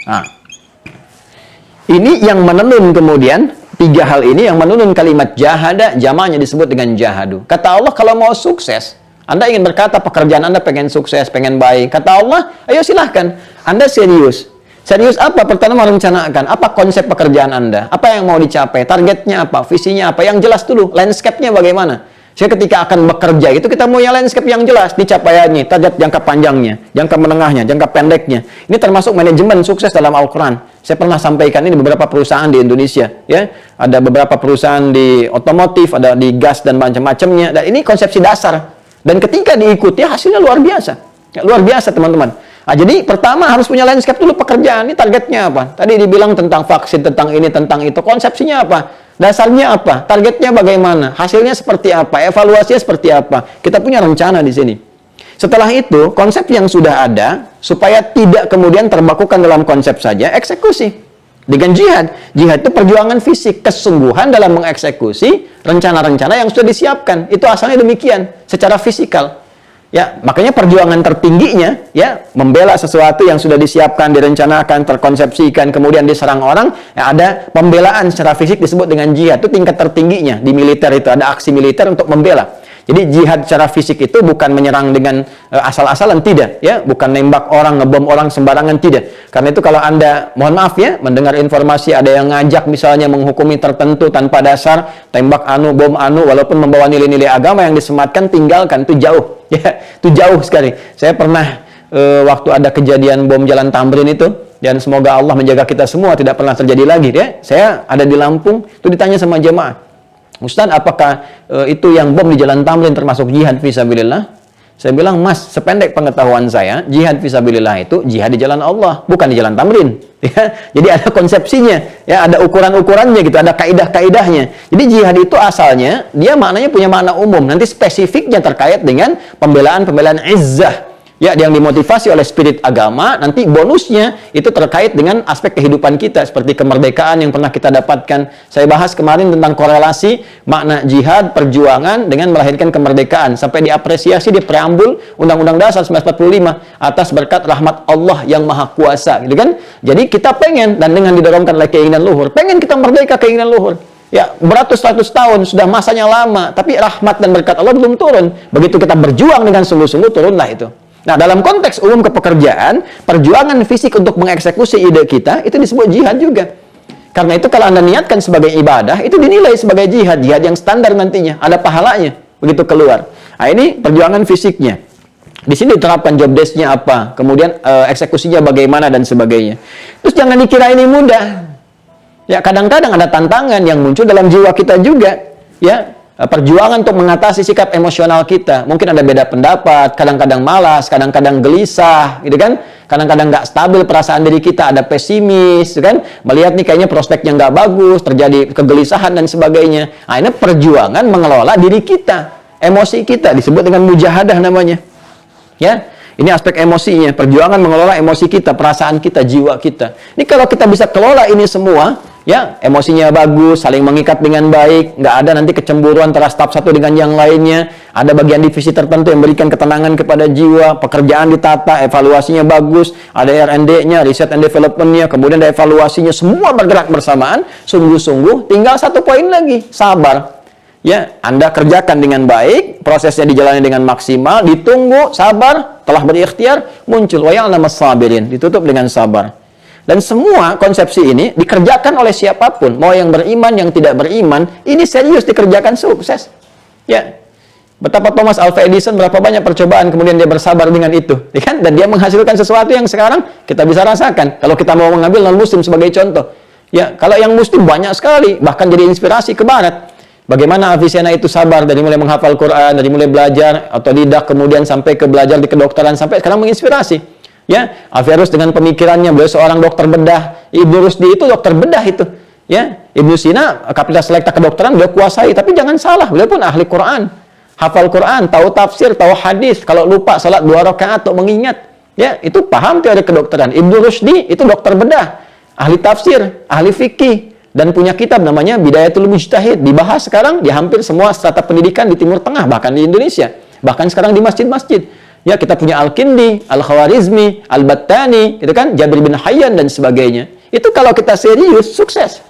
Nah, Ini yang menenun kemudian, tiga hal ini yang menenun kalimat jahada, jamaknya disebut dengan jahadu. Kata Allah, kalau mau sukses, Anda ingin berkata pekerjaan Anda pengen sukses, pengen baik. Kata Allah, ayo silahkan. Anda serius. Serius apa? Pertama merencanakan. Apa konsep pekerjaan Anda? Apa yang mau dicapai? Targetnya apa? Visinya apa? Yang jelas dulu. Landscape-nya bagaimana? Saya ketika akan bekerja itu kita punya landscape yang jelas, dicapaiannya, target jangka panjangnya, jangka menengahnya, jangka pendeknya. Ini termasuk manajemen sukses dalam Al-Quran. Saya pernah sampaikan ini di beberapa perusahaan di Indonesia, ya. Ada beberapa perusahaan di otomotif, ada di gas dan macam-macamnya. Dan ini konsepsi dasar. Dan ketika diikuti hasilnya luar biasa. Ya, luar biasa teman-teman. Nah, jadi pertama harus punya landscape dulu pekerjaan. Ini targetnya apa? Tadi dibilang tentang vaksin, tentang ini, tentang itu. Konsepsinya apa? Dasarnya apa? Targetnya bagaimana? Hasilnya seperti apa? Evaluasinya seperti apa? Kita punya rencana di sini. Setelah itu, konsep yang sudah ada, supaya tidak kemudian terbakukan dalam konsep saja, eksekusi. Dengan jihad. Jihad itu perjuangan fisik, kesungguhan dalam mengeksekusi rencana-rencana yang sudah disiapkan. Itu asalnya demikian, secara fisikal. Ya, makanya perjuangan tertingginya, ya, membela sesuatu yang sudah disiapkan, direncanakan, terkonsepsikan, kemudian diserang orang, ya, ada pembelaan secara fisik disebut dengan jihad. Itu tingkat tertingginya di militer itu, ada aksi militer untuk membela. Jadi jihad secara fisik itu bukan menyerang dengan asal-asalan, tidak, ya, bukan nembak orang, ngebom orang sembarangan, tidak. Karena itu kalau Anda, mohon maaf ya, mendengar informasi ada yang ngajak misalnya menghukumi tertentu tanpa dasar, tembak anu, bom anu, walaupun membawa nilai-nilai agama yang disematkan, tinggalkan, itu jauh, ya, itu jauh sekali. Saya pernah waktu ada kejadian bom Jalan Tamrin itu, dan semoga Allah menjaga kita semua tidak pernah terjadi lagi, ya. Saya ada di Lampung, itu ditanya sama jemaah, Ustaz, apakah itu yang bom di Jalan Tamrin termasuk jihad fisabilillah? Saya bilang, Mas, sependek pengetahuan saya, jihad fisabilillah itu jihad di jalan Allah, bukan di Jalan Tamrin. Ya, jadi ada konsepsinya, ya, ada ukuran-ukurannya gitu, ada kaidah-kaidahnya. Jadi jihad itu asalnya dia maknanya punya makna umum. Nanti spesifiknya terkait dengan pembelaan-pembelaan izzah. Ya, yang dimotivasi oleh spirit agama, nanti bonusnya itu terkait dengan aspek kehidupan kita, seperti kemerdekaan yang pernah kita dapatkan. Saya bahas kemarin tentang korelasi makna jihad, perjuangan dengan melahirkan kemerdekaan. Sampai diapresiasi di preambul Undang-Undang Dasar 1945 atas berkat rahmat Allah yang Maha Kuasa, gitu kan? Jadi kita pengen, dan dengan didorongkan oleh keinginan luhur, pengen kita merdeka, keinginan luhur. Ya, beratus-ratus tahun, sudah masanya lama, tapi rahmat dan berkat Allah belum turun. Begitu kita berjuang dengan sungguh-sungguh, turunlah itu. Nah, dalam konteks umum kepekerjaan, perjuangan fisik untuk mengeksekusi ide kita, itu disebut jihad juga. Karena itu kalau Anda niatkan sebagai ibadah, itu dinilai sebagai jihad. Jihad yang standar nantinya, ada pahalanya, begitu keluar. Nah, ini perjuangan fisiknya. Di sini diterapkan job desk-nya apa, kemudian eksekusinya bagaimana, dan sebagainya. Terus jangan dikira ini mudah. Ya, kadang-kadang ada tantangan yang muncul dalam jiwa kita juga. Ya, perjuangan untuk mengatasi sikap emosional kita. Mungkin ada beda pendapat, kadang-kadang malas, kadang-kadang gelisah, gitu kan? Kadang-kadang nggak stabil perasaan diri kita, ada pesimis, gitu kan? Melihat nih kayaknya prospeknya nggak bagus, terjadi kegelisahan dan sebagainya. Nah, ini perjuangan mengelola diri kita, emosi kita, disebut dengan mujahadah namanya. Ya, ini aspek emosinya, perjuangan mengelola emosi kita, perasaan kita, jiwa kita. Ini kalau kita bisa kelola ini semua, ya, emosinya bagus, saling mengikat dengan baik, nggak ada nanti kecemburuan antara staf satu dengan yang lainnya, ada bagian divisi tertentu yang memberikan ketenangan kepada jiwa, pekerjaan ditata, evaluasinya bagus, ada R&D-nya, research and development-nya, kemudian ada evaluasinya, semua bergerak bersamaan, sungguh-sungguh, tinggal satu poin lagi, sabar. Ya, Anda kerjakan dengan baik, prosesnya dijalani dengan maksimal, ditunggu, sabar, telah berikhtiar, muncul wa ya'lamas sabirin, ditutup dengan sabar. Dan semua konsepsi ini dikerjakan oleh siapapun, mau yang beriman, yang tidak beriman, ini serius dikerjakan sukses. Ya, betapa Thomas Alva Edison, berapa banyak percobaan, kemudian dia bersabar dengan itu, ya kan? Dan dia menghasilkan sesuatu yang sekarang kita bisa rasakan. Kalau kita mau mengambil non-muslim sebagai contoh, ya, kalau yang muslim banyak sekali, bahkan jadi inspirasi ke barat. Bagaimana Avicenna itu sabar dari mulai menghafal Quran, dari mulai belajar otodidak, kemudian sampai ke belajar di kedokteran, sampai sekarang menginspirasi. Ya, Averroes dengan pemikirannya, beliau seorang dokter bedah. Ibnu Rusdi itu dokter bedah itu. Ya, Ibnu Sina kapital selekta kedokteran beliau kuasai, tapi jangan salah, beliau pun ahli Quran, hafal Quran, tahu tafsir, tahu hadis. Kalau lupa salat 2 rakaat atau mengingat, ya, itu paham teori kedokteran. Ibnu Rusdi itu dokter bedah, ahli tafsir, ahli fikih, dan punya kitab namanya Bidayatul Mujtahid, dibahas sekarang di hampir semua strata pendidikan di Timur Tengah, bahkan di Indonesia, bahkan sekarang di masjid-masjid. Ya, kita punya Al-Kindi, Al-Khawarizmi, Al-Battani, gitu kan, Jabir bin Hayyan dan sebagainya. Itu kalau kita serius, sukses.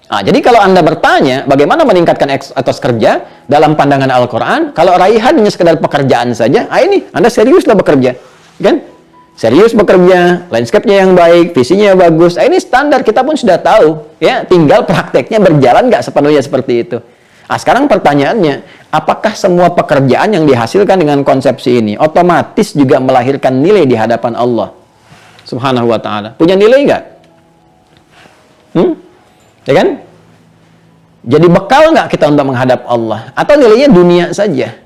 Nah, jadi kalau Anda bertanya, bagaimana meningkatkan etos kerja dalam pandangan Al-Quran, kalau raihan hanya sekedar pekerjaan saja, ini, Anda seriuslah bekerja. Kan? Serius bekerja, landscape-nya yang baik, visinya bagus, ini standar, kita pun sudah tahu. Ya, tinggal prakteknya berjalan nggak sepenuhnya seperti itu. Nah, sekarang pertanyaannya, apakah semua pekerjaan yang dihasilkan dengan konsepsi ini otomatis juga melahirkan nilai di hadapan Allah Subhanahu wa ta'ala? Punya nilai nggak? Ya kan? Jadi bekal nggak kita untuk menghadap Allah? Atau nilainya dunia saja?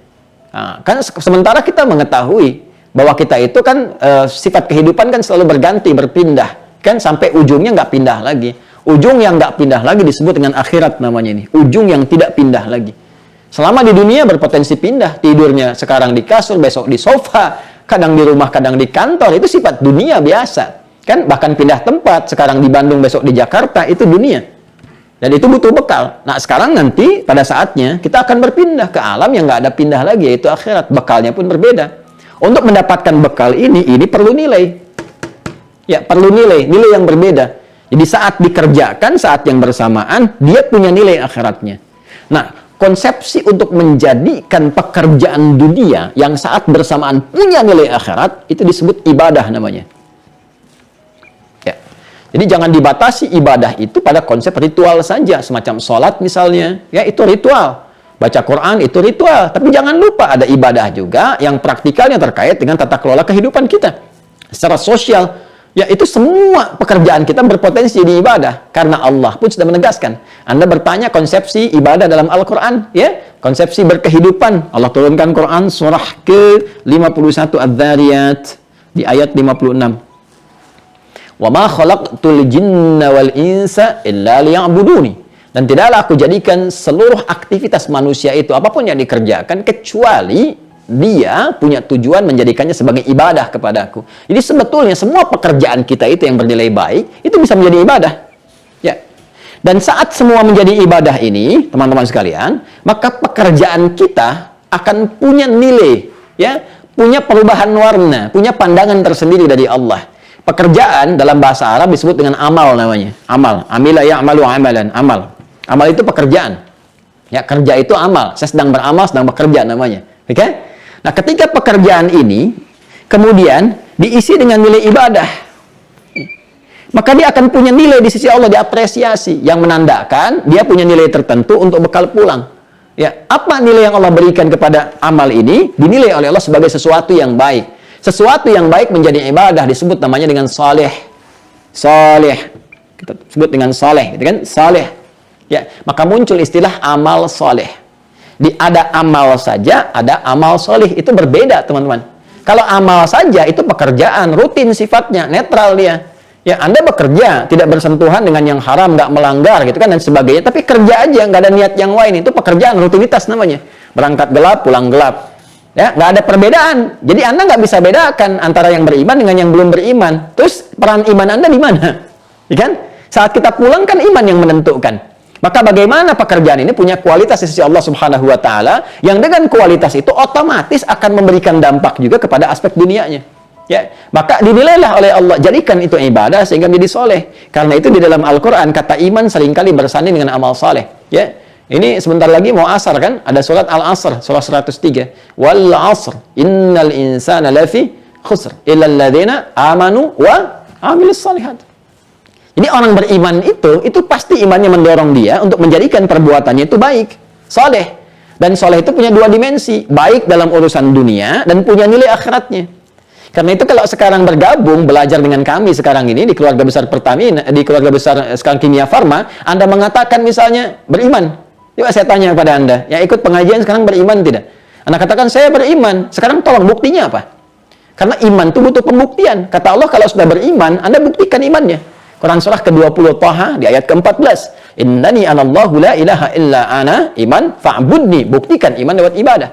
Nah, kan sementara kita mengetahui bahwa kita itu kan sifat kehidupan kan selalu berganti, berpindah. Kan sampai ujungnya nggak pindah lagi. Ujung yang nggak pindah lagi disebut dengan akhirat namanya ini. Ujung yang tidak pindah lagi. Selama di dunia berpotensi pindah. Tidurnya sekarang di kasur, besok di sofa. Kadang di rumah, kadang di kantor. Itu sifat dunia biasa. Kan bahkan pindah tempat. Sekarang di Bandung, besok di Jakarta. Itu dunia. Dan itu butuh bekal. Nah, sekarang nanti pada saatnya kita akan berpindah ke alam yang nggak ada pindah lagi, yaitu akhirat. Bekalnya pun berbeda. Untuk mendapatkan bekal ini perlu nilai. Ya, perlu nilai yang berbeda. Jadi saat dikerjakan, saat yang bersamaan, dia punya nilai akhiratnya. Nah, konsepsi untuk menjadikan pekerjaan dunia yang saat bersamaan punya nilai akhirat, itu disebut ibadah namanya. Jadi jangan dibatasi ibadah itu pada konsep ritual saja, semacam sholat misalnya, ya itu ritual. Baca Quran itu ritual, tapi jangan lupa ada ibadah juga yang praktikalnya terkait dengan tata kelola kehidupan kita. Secara sosial, ya itu semua pekerjaan kita berpotensi di ibadah. Karena Allah pun sudah menegaskan. Anda bertanya konsepsi ibadah dalam Al-Quran, ya konsepsi berkehidupan. Allah turunkan Quran surah ke-51 Adz-Dzariyat di ayat 56. Wa ma khalaqtul jinna wal insa illa liya'buduni. Dan tidaklah aku jadikan seluruh aktivitas manusia itu apapun yang dikerjakan kecuali dia punya tujuan menjadikannya sebagai ibadah kepadaku. Jadi sebetulnya semua pekerjaan kita itu yang bernilai baik itu bisa menjadi ibadah. Ya. Dan saat semua menjadi ibadah ini, teman-teman sekalian, maka pekerjaan kita akan punya nilai, ya, punya perubahan warna, punya pandangan tersendiri dari Allah. Pekerjaan dalam bahasa Arab disebut dengan amal namanya. Amal. Amila ya'malu amalan. Amal. Amal itu pekerjaan. Ya, kerja itu amal. Saya sedang beramal, sedang bekerja namanya. Oke? Okay? Nah, ketika pekerjaan ini kemudian diisi dengan nilai ibadah, maka dia akan punya nilai di sisi Allah, diapresiasi, yang menandakan dia punya nilai tertentu untuk bekal pulang. Ya, apa nilai yang Allah berikan kepada amal ini? Dinilai oleh Allah sebagai sesuatu yang baik. Sesuatu yang baik menjadi ibadah disebut namanya dengan saleh. Saleh. Kita sebut dengan saleh, gitu kan? Saleh. Ya, maka muncul istilah amal saleh. Ada amal saja, ada amal saleh. Itu berbeda, teman-teman. Kalau amal saja itu pekerjaan, rutin sifatnya, netral dia. Ya, Anda bekerja, tidak bersentuhan dengan yang haram, nggak melanggar, gitu kan, dan sebagainya. Tapi kerja aja, nggak ada niat yang lain. Itu pekerjaan, rutinitas namanya. Berangkat gelap, pulang gelap. Ya, nggak ada perbedaan. Jadi Anda nggak bisa bedakan antara yang beriman dengan yang belum beriman. Terus peran iman Anda di mana? Ya kan? Saat kita pulang kan iman yang menentukan. Maka bagaimana pekerjaan ini punya kualitas di sisi Allah Subhanahu wa taala yang dengan kualitas itu otomatis akan memberikan dampak juga kepada aspek dunianya. Ya, maka dinilailah oleh Allah, jadikan itu ibadah sehingga menjadi soleh. Karena itu di dalam Al-Quran kata iman seringkali bersanding dengan amal soleh. Ya. Ini sebentar lagi mau asar kan? Ada surat Al-Asr, surah 103. Wal asr, innal insana lafi khusr, illa alladhina amanu wa amilus salihat. Jadi orang beriman itu pasti imannya mendorong dia untuk menjadikan perbuatannya itu baik, soleh. Dan soleh itu punya dua dimensi, baik dalam urusan dunia dan punya nilai akhiratnya. Karena itu kalau sekarang bergabung, belajar dengan kami sekarang ini di keluarga besar Pertamina, di keluarga besar sekarang Kimia Farma, Anda mengatakan misalnya beriman. Coba saya tanya kepada Anda, yang ikut pengajian sekarang beriman tidak? Anda katakan, saya beriman. Sekarang tolong buktinya apa? Karena iman itu butuh pembuktian. Kata Allah, kalau sudah beriman, Anda buktikan imannya. Quran surah ke-20 Taha di ayat ke-14. Innani anallahu la ilaha illa ana iman fa'budni. Buktikan iman lewat ibadah.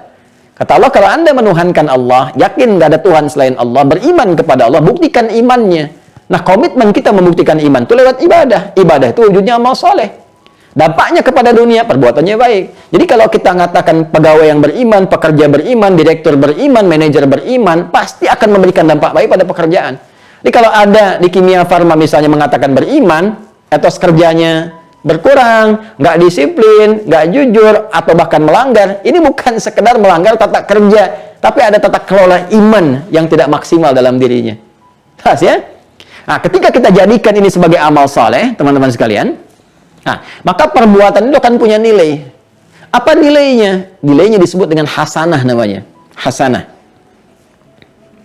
Kata Allah, kalau Anda menuhankan Allah, yakin tidak ada Tuhan selain Allah, beriman kepada Allah, buktikan imannya. Nah, komitmen kita membuktikan iman itu lewat ibadah. Ibadah itu wujudnya amal soleh. Dampaknya kepada dunia, perbuatannya baik. Jadi kalau kita mengatakan pegawai yang beriman, pekerja beriman, direktur beriman, manajer beriman, pasti akan memberikan dampak baik pada pekerjaan. Jadi kalau ada di kimia farma misalnya mengatakan beriman, etos kerjanya berkurang, nggak disiplin, nggak jujur, atau bahkan melanggar, ini bukan sekedar melanggar tata kerja, tapi ada tata kelola iman yang tidak maksimal dalam dirinya. Jelas ya? Nah, ketika kita jadikan ini sebagai amal saleh, teman-teman sekalian, nah, maka perbuatan itu akan punya nilai. Apa nilainya? Nilainya disebut dengan hasanah namanya. Hasanah.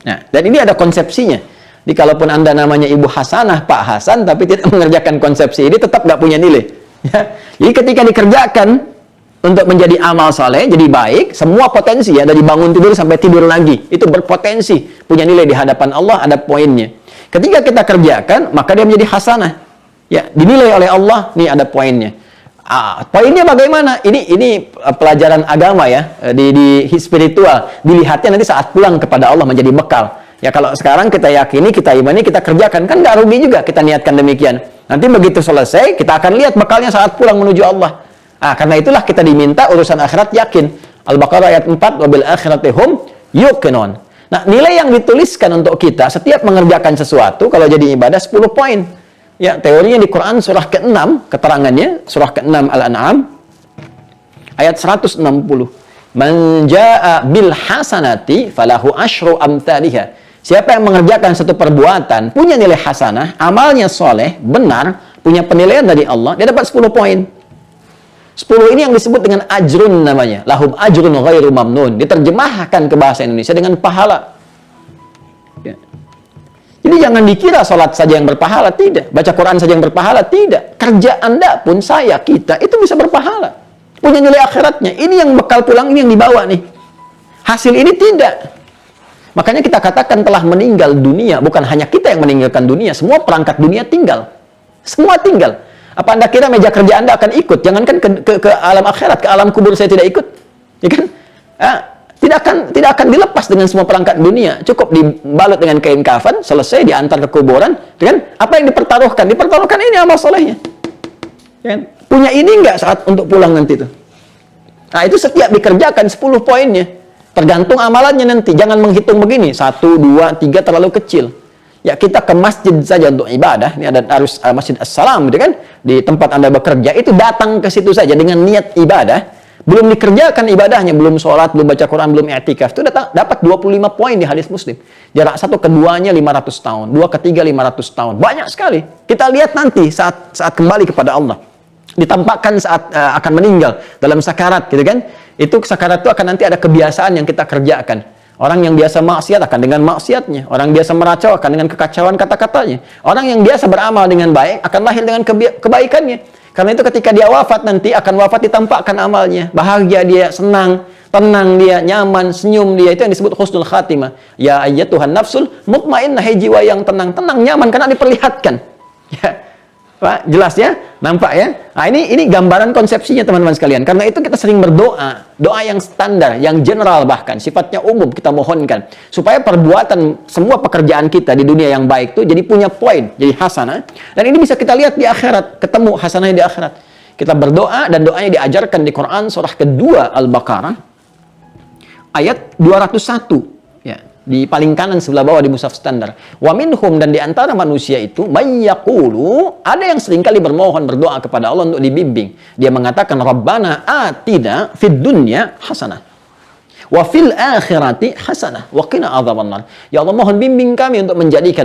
Nah, dan ini ada konsepsinya. Jadi kalaupun Anda namanya Ibu Hasanah, Pak Hasan, tapi tidak mengerjakan konsepsi ini, tetap nggak punya nilai. Ya. Jadi ketika dikerjakan untuk menjadi amal saleh, jadi baik, semua potensi ya, dari bangun tidur sampai tidur lagi, itu berpotensi, punya nilai di hadapan Allah, ada poinnya. Ketika kita kerjakan, maka dia menjadi hasanah. Ya, dinilai oleh Allah, nih ada poinnya. Poinnya bagaimana? Ini pelajaran agama ya, di spiritual. Dilihatnya nanti saat pulang kepada Allah menjadi bekal. Ya kalau sekarang kita yakini, kita imani, kita kerjakan, kan nggak rugi juga kita niatkan demikian. Nanti begitu selesai, kita akan lihat bekalnya saat pulang menuju Allah. Karena itulah kita diminta urusan akhirat yakin. Al-Baqarah ayat 4, wabil akhirati hum yuqinun. Nah, nilai yang dituliskan untuk kita setiap mengerjakan sesuatu, kalau jadi ibadah 10 poin. Ya, teorinya di Quran surah ke-6, keterangannya, surah ke-6 Al-An'am, ayat 160. Man jaa'a bil hasanati falahu asyru amthaliha. Siapa yang mengerjakan satu perbuatan, punya nilai hasanah, amalnya soleh, benar, punya penilaian dari Allah, dia dapat 10 poin. 10 ini yang disebut dengan ajrun namanya. Lahum ajrun ghairu mamnun. Diterjemahkan ke bahasa Indonesia dengan pahala. Ya. Jadi jangan dikira sholat saja yang berpahala, tidak. Baca Quran saja yang berpahala, tidak. Kerja Anda pun, saya, kita, itu bisa berpahala. Punya nilai akhiratnya. Ini yang bekal pulang, ini yang dibawa nih. Hasil ini tidak. Makanya kita katakan telah meninggal dunia. Bukan hanya kita yang meninggalkan dunia. Semua perangkat dunia tinggal. Semua tinggal. Apa Anda kira meja kerja Anda akan ikut? Jangankan ke alam akhirat, ke alam kubur saya tidak ikut. Ya kan? Tidak akan dilepas dengan semua perangkat dunia. Cukup dibalut dengan kain kafan, selesai diantar ke kuburan. Ya kan? Apa yang dipertaruhkan? Dipertaruhkan ini amal solehnya. Ya kan? Punya ini enggak saat untuk pulang nanti itu? Nah, itu setiap dikerjakan 10 poinnya. Tergantung amalannya nanti. Jangan menghitung begini. 1, 2, 3 terlalu kecil. Ya, kita ke masjid saja untuk ibadah. Ini ada harus Masjid As-Salam, gitu kan? Di tempat Anda bekerja, itu datang ke situ saja dengan niat ibadah. Belum dikerjakan ibadahnya, belum sholat, belum baca Quran, belum i'tikaf. Itu dapat 25 poin di hadis Muslim. Jarak satu keduanya 500 tahun. 2 ke 3 500 tahun. Banyak sekali. Kita lihat nanti saat kembali kepada Allah. Ditampakkan saat akan meninggal dalam sakarat, gitu kan? Itu sakarat itu akan nanti ada kebiasaan yang kita kerjakan. Orang yang biasa maksiat akan dengan maksiatnya. Orang biasa meracau akan dengan kekacauan kata-katanya. Orang yang biasa beramal dengan baik akan lahir dengan kebaikannya. Karena itu ketika dia wafat nanti akan wafat ditampakkan amalnya. Bahagia dia, senang, tenang dia, nyaman, senyum dia. Itu yang disebut husnul khatimah. Ya ayyatuhan nafsul mutmainnah, hai jiwa yang tenang, nyaman karena diperlihatkan. Ya. Pak, jelas ya? Nampak ya? Nah, ini gambaran konsepsinya teman-teman sekalian. Karena itu kita sering berdoa, doa yang standar, yang general bahkan, sifatnya umum kita mohonkan. Supaya perbuatan, semua pekerjaan kita di dunia yang baik itu jadi punya poin, jadi hasanah. Dan ini bisa kita lihat di akhirat, ketemu hasanahnya di akhirat. Kita berdoa dan doanya diajarkan di Quran surah kedua Al-Baqarah, ayat 201. Ya. Di paling kanan sebelah bawah di mushaf standar. Wa minhum, dan di antara manusia itu mayyaqulu, ada yang seringkali bermohon berdoa kepada Allah untuk dibimbing. Dia mengatakan Rabbana atina fid dunya hasanah wa fil akhirati hasanah wa qina adzabannar. Ya Allah, mohon bimbing kami untuk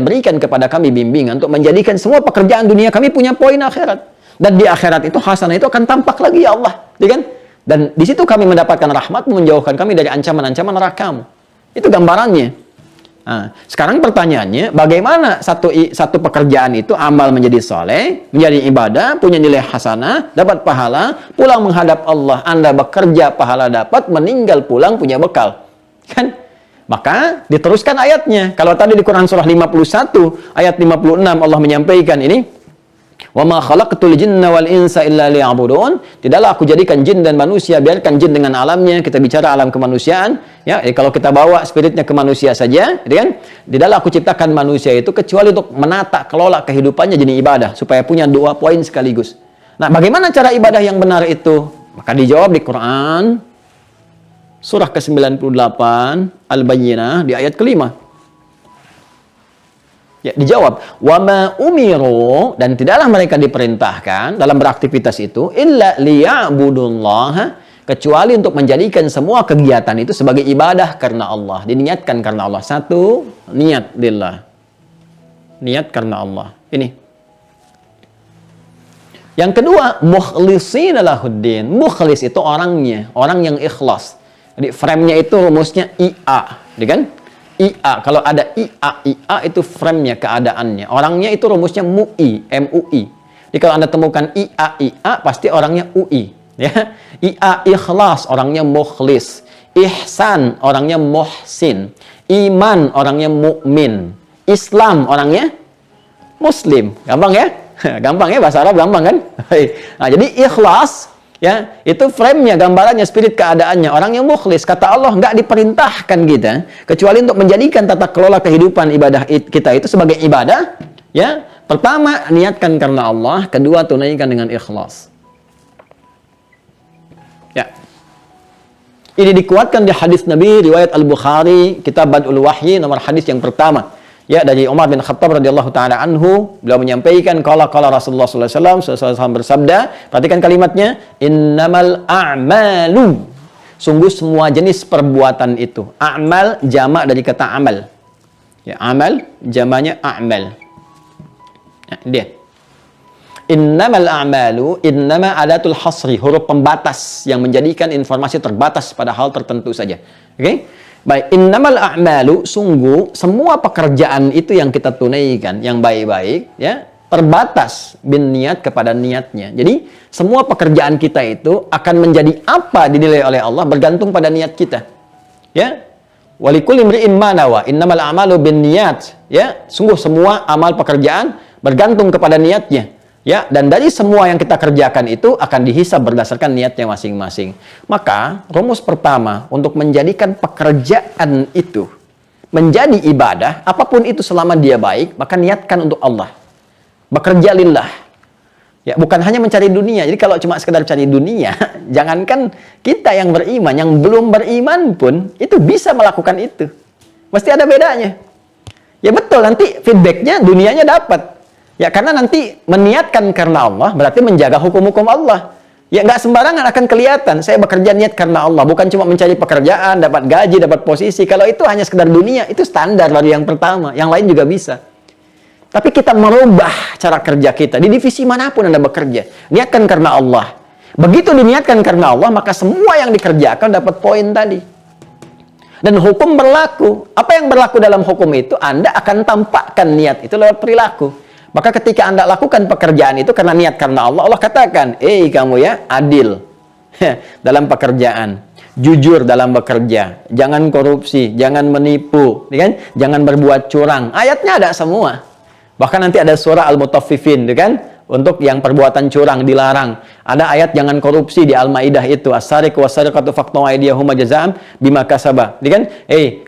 berikan kepada kami bimbingan untuk menjadikan semua pekerjaan dunia kami punya poin akhirat. Dan di akhirat itu hasanah itu akan tampak lagi ya Allah. Ya kan? Dan di situ kami mendapatkan rahmat-Mu, menjauhkan kami dari ancaman-ancaman neraka-Mu. Itu gambarannya. Nah, sekarang pertanyaannya, bagaimana satu pekerjaan itu amal menjadi soleh, menjadi ibadah, punya nilai hasanah, dapat pahala, pulang menghadap Allah, Anda bekerja, pahala dapat, meninggal pulang punya bekal. Kan? Maka diteruskan ayatnya. Kalau tadi di Quran surah 51 ayat 56 Allah menyampaikan ini, wa ma khalaqtul jinna wal insa illa liya'budun. Tidaklah aku jadikan jin dan manusia, biarkan jin dengan alamnya, kita bicara alam kemanusiaan ya. Kalau kita bawa spiritnya ke manusia saja, gitu kan? Tidaklah aku ciptakan manusia itu kecuali untuk menata kelola kehidupannya jadi ibadah, supaya punya 2 poin sekaligus. Nah, bagaimana cara ibadah yang benar itu? Maka dijawab di Quran surah ke-98 Al-Bayyinah di ayat ke-5. Ya, dijawab, wa ma umiru, dan tidaklah mereka diperintahkan dalam beraktivitas itu illa liya'budullaha, kecuali untuk menjadikan semua kegiatan itu sebagai ibadah karena Allah, diniatkan karena Allah. Satu, niat lillah. Niat karena Allah. Ini. Yang kedua, mukhlisina lahuddin. Mukhlis itu orangnya, orang yang ikhlas. Jadi frame-nya itu rumusnya IA, kan? IA, kalau ada IA itu frame-nya, keadaannya. Orangnya itu rumusnya MUI, MUI. Jadi kalau Anda temukan IA, pasti orangnya UI. Ya. IA ikhlas, orangnya mukhlis. Ihsan, orangnya muhsin. Iman, orangnya mukmin. Islam, orangnya muslim. Gampang ya? Gampang ya, bahasa Arab gampang kan? Nah, jadi ikhlas, ya, itu frame-nya, gambarannya, spirit keadaannya. Orang yang mukhlis, kata Allah, nggak diperintahkan kita kecuali untuk menjadikan tata kelola kehidupan ibadah kita itu sebagai ibadah. Ya, pertama niatkan karena Allah, kedua tunaikan dengan ikhlas. Ya, ini dikuatkan di hadis Nabi riwayat Al-Bukhari, Kitab Bad'ul Wahyi, nomor hadis yang pertama. Ya, dari Umar bin Khattab radhiyallahu taala anhu, beliau menyampaikan qala Rasulullah sallallahu alaihi wasallam bersabda, perhatikan kalimatnya, innamal a'malu, sungguh semua jenis perbuatan itu. A'mal jamak dari kata amal. Ya, amal jamaknya a'mal. Ya, dia. Innamal a'malu, innama adatul hasri, huruf pembatas yang menjadikan informasi terbatas pada hal tertentu saja. Oke? Baik, innamal a'malu, sungguh semua pekerjaan itu yang kita tunaikan, yang baik-baik, ya, terbatas bin niat kepada niatnya. Jadi, semua pekerjaan kita itu akan menjadi apa dinilai oleh Allah bergantung pada niat kita. Ya. Walikulli imri'in ma nawa, innamal a'malu bin niat. Ya, sungguh semua amal pekerjaan bergantung kepada niatnya. Ya, dan dari semua yang kita kerjakan itu akan dihisab berdasarkan niatnya masing-masing. Maka, rumus pertama untuk menjadikan pekerjaan itu menjadi ibadah, apapun itu selama dia baik, maka niatkan untuk Allah. Bekerja lillah. Ya, bukan hanya mencari dunia. Jadi kalau cuma sekedar cari dunia, jangankan kita yang beriman, yang belum beriman pun itu bisa melakukan itu. Mesti ada bedanya. Ya betul, nanti feedbacknya dunianya dapat. Ya, karena nanti meniatkan karena Allah berarti menjaga hukum-hukum Allah. Ya, nggak sembarangan akan kelihatan. Saya bekerja niat karena Allah, bukan cuma mencari pekerjaan, dapat gaji, dapat posisi. Kalau itu hanya sekedar dunia, itu standar dari yang pertama. Yang lain juga bisa. Tapi kita merubah cara kerja kita di divisi manapun Anda bekerja. Niatkan karena Allah. Begitu diniatkan karena Allah, maka semua yang dikerjakan dapat poin tadi. Dan hukum berlaku. Apa yang berlaku dalam hukum itu, Anda akan tampakkan niat itu lewat perilaku. Maka ketika Anda lakukan pekerjaan itu karena niat karena Allah, Allah katakan, kamu ya, adil dalam pekerjaan, jujur dalam bekerja, jangan korupsi, jangan menipu, kan? Jangan berbuat curang. Ayatnya ada semua. Bahkan nanti ada surah Al-Mutaffifin, kan? Untuk yang perbuatan curang dilarang. Ada ayat jangan korupsi di Al-Maidah itu, as-sariqu was-sariqatu faqta'u aydiyahuma jazaa'an bima kasaba. Jadi kan,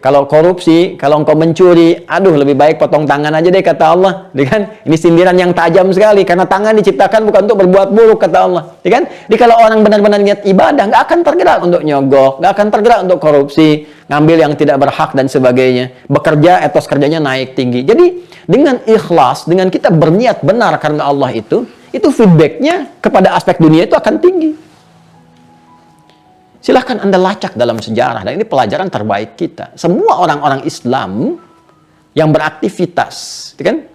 kalau korupsi, kalau engkau mencuri, aduh lebih baik potong tangan aja deh kata Allah. Jadi kan, ini sindiran yang tajam sekali karena tangan diciptakan bukan untuk berbuat buruk kata Allah. Jadi kan, jadi kalau orang benar-benar niat ibadah, nggak akan tergerak untuk nyogok, nggak akan tergerak untuk korupsi, ngambil yang tidak berhak dan sebagainya. Bekerja, etos kerjanya naik tinggi. Jadi dengan ikhlas, dengan kita berniat benar karena Allah itu feedbacknya kepada aspek dunia itu akan tinggi. Silahkan Anda lacak dalam sejarah, dan ini pelajaran terbaik kita. Semua orang-orang Islam yang beraktivitas, kan,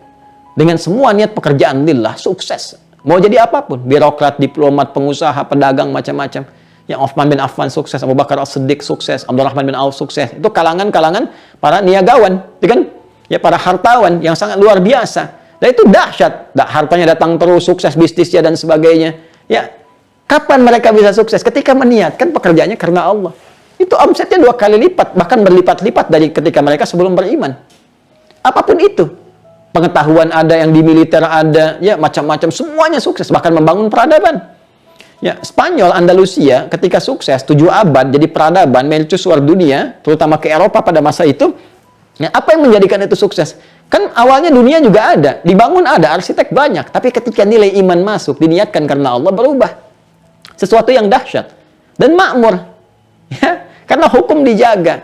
dengan semua niat pekerjaan lillah, sukses. Mau jadi apapun, birokrat, diplomat, pengusaha, pedagang, macam-macam. Yang Uthman bin Affan sukses, Abu Bakar As-Siddiq sukses, Abdurrahman bin Auf sukses. Itu kalangan-kalangan para niagawan, kan? Ya, para hartawan yang sangat luar biasa. Dan itu dahsyat. Hartanya datang terus, sukses bisnisnya dan sebagainya. Ya, kapan mereka bisa sukses? Ketika meniatkan pekerjaannya karena Allah. Itu omsetnya 2 kali lipat, bahkan berlipat-lipat dari ketika mereka sebelum beriman. Apapun itu. Pengetahuan ada, yang di militer ada, ya macam-macam, semuanya sukses, bahkan membangun peradaban. Ya, Spanyol, Andalusia ketika sukses 7 abad jadi peradaban, mercusuar dunia, terutama ke Eropa pada masa itu. Ya, apa yang menjadikan itu sukses? Kan awalnya dunia juga ada, dibangun ada, arsitek banyak. Tapi ketika nilai iman masuk, diniatkan karena Allah, berubah. Sesuatu yang dahsyat. Dan makmur. Ya, karena hukum dijaga.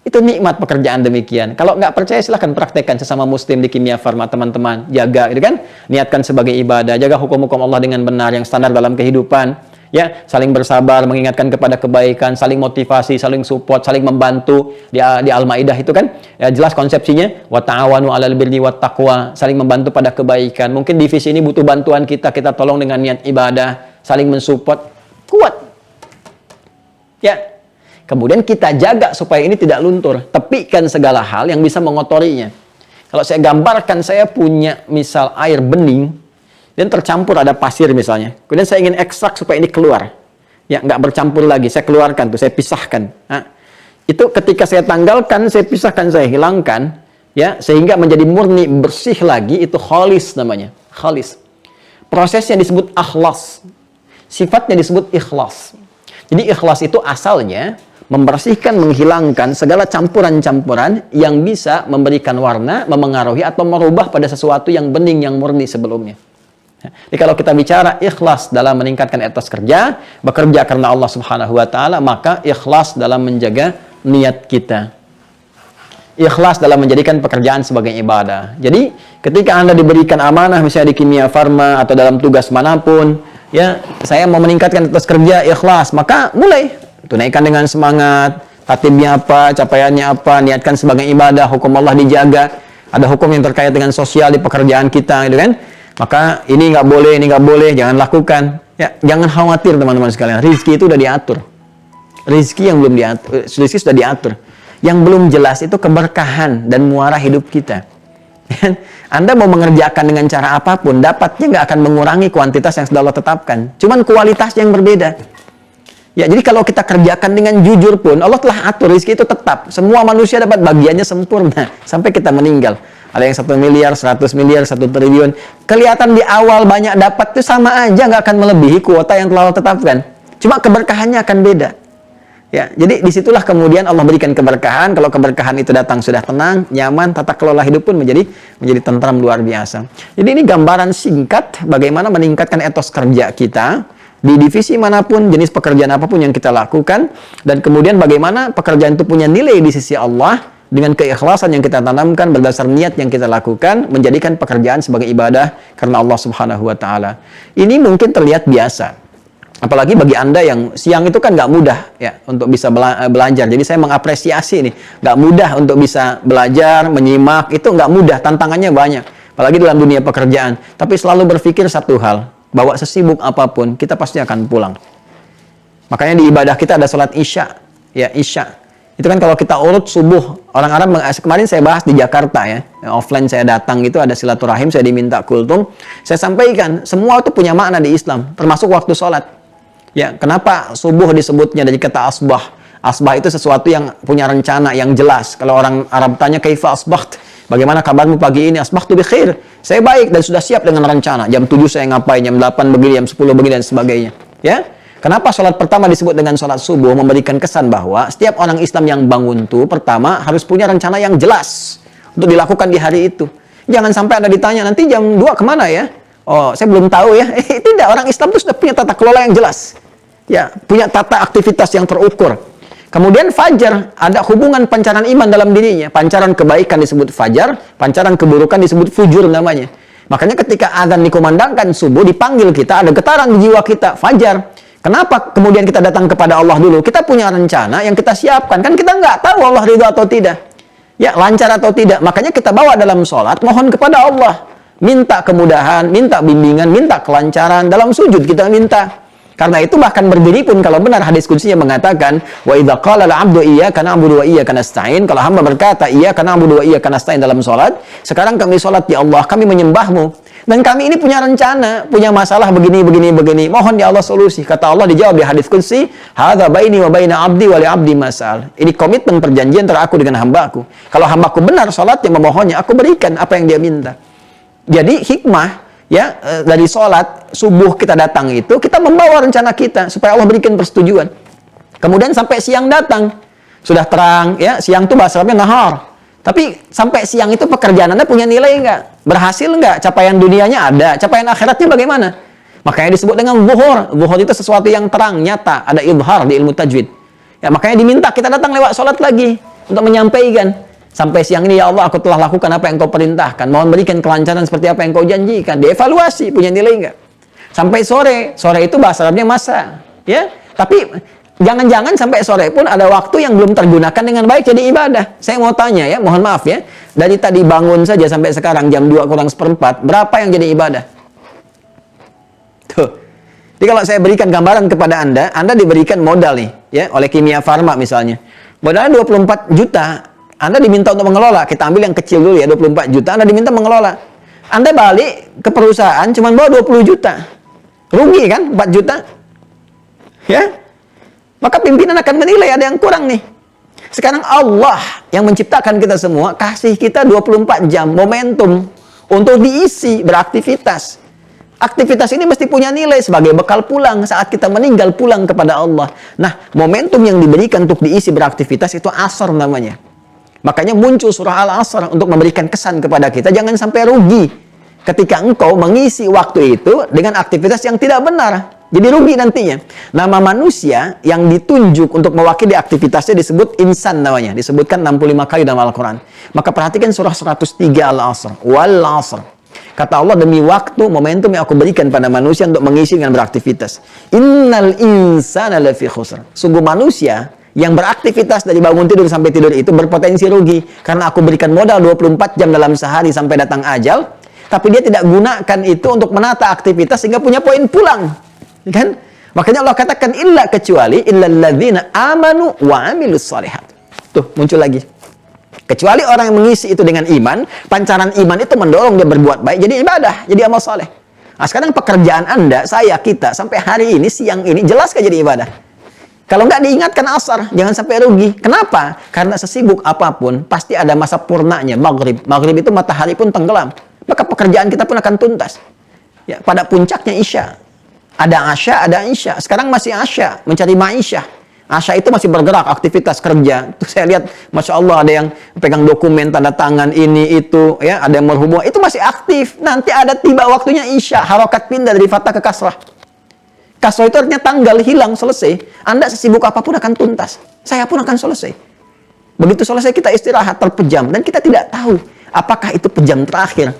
Itu nikmat pekerjaan demikian. Kalau nggak percaya silahkan praktekkan sesama muslim di Kimia Farma, teman-teman. Jaga, gitu kan? Niatkan sebagai ibadah, jaga hukum-hukum Allah dengan benar yang standar dalam kehidupan. Ya, saling bersabar, mengingatkan kepada kebaikan, saling motivasi, saling support, saling membantu. Di Al-Maidah itu kan ya, jelas konsepsinya wa ta'awanu 'alal birri wat taqwa, saling membantu pada kebaikan. Mungkin divisi ini butuh bantuan kita tolong dengan niat ibadah, saling mensupport. Kuat. Ya. Kemudian kita jaga supaya ini tidak luntur. Tepikan segala hal yang bisa mengotorinya. Kalau saya gambarkan, saya punya misal air bening, dan tercampur ada pasir misalnya. Kemudian saya ingin ekstrak supaya ini keluar. Ya, nggak bercampur lagi. Saya keluarkan tuh, saya pisahkan. Nah, itu ketika saya tanggalkan, saya pisahkan, saya hilangkan, ya, sehingga menjadi murni, bersih lagi, itu khalis namanya. Khalis. Prosesnya disebut akhlas. Sifatnya disebut ikhlas. Jadi ikhlas itu asalnya membersihkan, menghilangkan segala campuran-campuran yang bisa memberikan warna, memengaruhi atau merubah pada sesuatu yang bening, yang murni sebelumnya. Jadi kalau kita bicara ikhlas dalam meningkatkan etos kerja, bekerja karena Allah Subhanahu wa taala, maka ikhlas dalam menjaga niat kita. Ikhlas dalam menjadikan pekerjaan sebagai ibadah. Jadi ketika Anda diberikan amanah misalnya di Kimia Farma atau dalam tugas manapun, ya, saya mau meningkatkan etos kerja, ikhlas, maka mulai tunaikan dengan semangat, tatibnya apa, capaiannya apa, niatkan sebagai ibadah, hukum Allah dijaga, ada hukum yang terkait dengan sosial di pekerjaan kita, gitu kan? Maka ini nggak boleh, jangan lakukan. Ya, jangan khawatir teman-teman sekalian, rizki itu udah diatur. Rizki yang belum diatur, rizki sudah diatur. Yang belum jelas itu keberkahan dan muara hidup kita. Anda mau mengerjakan dengan cara apapun, dapatnya nggak akan mengurangi kuantitas yang sudah Allah tetapkan. Cuman kualitasnya yang berbeda. Ya, jadi kalau kita kerjakan dengan jujur pun, Allah telah atur rezeki itu tetap. Semua manusia dapat bagiannya sempurna sampai kita meninggal. Ada yang 1 miliar, 100 miliar, 1 triliun. Kelihatan di awal banyak dapat itu sama aja, nggak akan melebihi kuota yang telah Allah tetapkan. Cuma keberkahannya akan beda. Ya, jadi disitulah kemudian Allah berikan keberkahan. Kalau keberkahan itu datang sudah tenang, nyaman, tata kelola hidup pun menjadi tentram luar biasa. Jadi ini gambaran singkat bagaimana meningkatkan etos kerja kita di divisi manapun, jenis pekerjaan apapun yang kita lakukan, dan kemudian bagaimana pekerjaan itu punya nilai di sisi Allah dengan keikhlasan yang kita tanamkan berdasar niat yang kita lakukan, menjadikan pekerjaan sebagai ibadah karena Allah Subhanahu wa taala. Ini mungkin terlihat biasa. Apalagi bagi Anda yang siang itu kan nggak mudah ya untuk bisa belajar. Jadi saya mengapresiasi nih, nggak mudah untuk bisa belajar, menyimak, itu nggak mudah, tantangannya banyak. Apalagi dalam dunia pekerjaan. Tapi selalu berpikir satu hal, bahwa sesibuk apapun, kita pasti akan pulang. Makanya di ibadah kita ada sholat isya. Ya, isya. Itu kan kalau kita urut subuh, orang Arab, kemarin saya bahas di Jakarta ya, offline saya datang itu ada silaturahim, saya diminta kultum. Saya sampaikan, semua itu punya makna di Islam, termasuk waktu sholat. Ya, kenapa subuh disebutnya dari kata asbah? Asbah itu sesuatu yang punya rencana, yang jelas. Kalau orang Arab tanya, kaifa asbaht? Bagaimana kabarmu pagi ini? Asbahtu bi khair. Saya baik dan sudah siap dengan rencana. Jam 7 saya ngapain, jam 8 begini, jam 10 begini dan sebagainya. Ya. Kenapa sholat pertama disebut dengan sholat subuh? Memberikan kesan bahwa setiap orang Islam yang bangun tuh pertama harus punya rencana yang jelas untuk dilakukan di hari itu. Jangan sampai Anda ditanya, nanti jam 2 kemana ya? Oh, saya belum tahu ya. Tidak, orang Islam itu sudah punya tata kelola yang jelas. Ya, punya tata aktivitas yang terukur. Kemudian fajar, ada hubungan pancaran iman dalam dirinya. Pancaran kebaikan disebut fajar, pancaran keburukan disebut fujur namanya. Makanya ketika azan dikumandangkan subuh, dipanggil kita, ada getaran di jiwa kita, fajar. Kenapa kemudian kita datang kepada Allah dulu? Kita punya rencana yang kita siapkan. Kan kita nggak tahu Allah ridho atau tidak. Ya, lancar atau tidak. Makanya kita bawa dalam sholat, mohon kepada Allah. Minta kemudahan, minta bimbingan, minta kelancaran. Dalam sujud kita minta. Karena itu bahkan berdiri pun kalau benar hadis qudsinya mengatakan wa idza qala al-'abdu iyyaka na'budu wa iyyaka nasta'in, kalau hamba berkata iyyaka na'budu wa iyyaka nasta'in dalam salat, sekarang kami salat ya Allah, kami menyembahmu dan kami ini punya rencana, punya masalah begini, mohon ya Allah solusi. Kata Allah dijawab di hadis qudsi, hadza baini wa baina 'abdi wa li 'abdi mas'al. Ini komitmen perjanjian antara aku dengan hambaku. Kalau hambaku benar salatnya memohonnya, aku berikan apa yang dia minta. Jadi hikmah ya, dari sholat subuh kita datang itu, kita membawa rencana kita supaya Allah berikan persetujuan. Kemudian sampai siang datang, sudah terang, ya, siang itu bahasa Arabnya nahar. Tapi sampai siang itu pekerjaan Anda punya nilai enggak? Berhasil enggak? Capaian dunianya ada, capaian akhiratnya bagaimana? Makanya disebut dengan zuhur. Zuhur itu sesuatu yang terang, nyata, ada idhar di ilmu tajwid. Ya, makanya diminta kita datang lewat sholat lagi. untuk menyampaikan. Sampai siang ini, ya Allah, aku telah lakukan apa yang kau perintahkan. Mohon berikan kelancaran seperti apa yang kau janjikan. Dievaluasi, punya nilai enggak? Sampai sore. Sore itu bahasa Arabnya masa. Ya, tapi jangan-jangan sampai sore pun ada waktu yang belum tergunakan dengan baik jadi ibadah. Saya mau tanya ya, mohon maaf ya. Dari tadi bangun saja sampai sekarang jam 2 kurang seperempat, berapa yang jadi ibadah? Tuh. Jadi kalau saya berikan gambaran kepada Anda diberikan modal nih, ya, oleh Kimia Farma misalnya. Modalnya 24 juta, Anda diminta untuk mengelola. Kita ambil yang kecil dulu ya, 24 juta, Anda diminta mengelola. Anda balik ke perusahaan cuma bawa 20 juta. Rugi kan 4 juta? Ya. Maka pimpinan akan menilai ada yang kurang nih. Sekarang Allah yang menciptakan kita semua kasih kita 24 jam momentum untuk diisi beraktivitas. Aktivitas ini mesti punya nilai sebagai bekal pulang saat kita meninggal pulang kepada Allah. Nah, momentum yang diberikan untuk diisi beraktivitas itu asar namanya. Makanya muncul surah Al-Asr untuk memberikan kesan kepada kita jangan sampai rugi ketika engkau mengisi waktu itu dengan aktivitas yang tidak benar. Jadi rugi nantinya. Nama manusia yang ditunjuk untuk mewakili aktivitasnya disebut insan namanya. Disebutkan 65 kali dalam Al-Quran. Maka perhatikan surah 103 Al-Asr. Wal Asr. Kata Allah, demi waktu, momentum yang aku berikan pada manusia untuk mengisi dengan beraktivitas. Innal insana lafi khusr. Sungguh manusia yang beraktivitas dari bangun tidur sampai tidur itu berpotensi rugi. Karena aku berikan modal 24 jam dalam sehari sampai datang ajal. Tapi dia tidak gunakan itu untuk menata aktivitas sehingga punya poin pulang. Kan? Makanya Allah katakan illa kecuali illalladzina amanu wa amilus shalihat. Tuh, muncul lagi. Kecuali orang yang mengisi itu dengan iman, pancaran iman itu mendorong dia berbuat baik, jadi ibadah, jadi amal soleh. Nah, sekarang pekerjaan Anda, saya, kita, sampai hari ini, siang ini, jelas kan jadi ibadah? Kalau nggak diingatkan asar, jangan sampai rugi. Kenapa? Karena sesibuk apapun, pasti ada masa purnanya, maghrib. Maghrib itu matahari pun tenggelam. Maka pekerjaan kita pun akan tuntas. Ya, pada puncaknya isya. Ada asya, ada isya. Sekarang masih asya, mencari ma'isyah. Asya itu masih bergerak, aktivitas kerja. Itu saya lihat, Masya Allah, ada yang pegang dokumen, tanda tangan, ini, itu, ya, ada yang berhubungan. Itu masih aktif. Nanti ada tiba waktunya isya, harokat pindah dari fathah ke kasrah. Kasrah itu artinya tanggal, hilang, selesai. Anda sesibuk apapun akan tuntas. Saya pun akan selesai. Begitu selesai kita istirahat, terpejam. Dan kita tidak tahu apakah itu pejam terakhir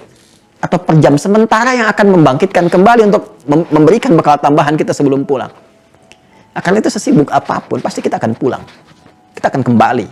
atau pejam sementara yang akan membangkitkan kembali untuk memberikan bekal tambahan kita sebelum pulang. Karena itu sesibuk apapun, pasti kita akan pulang. Kita akan kembali.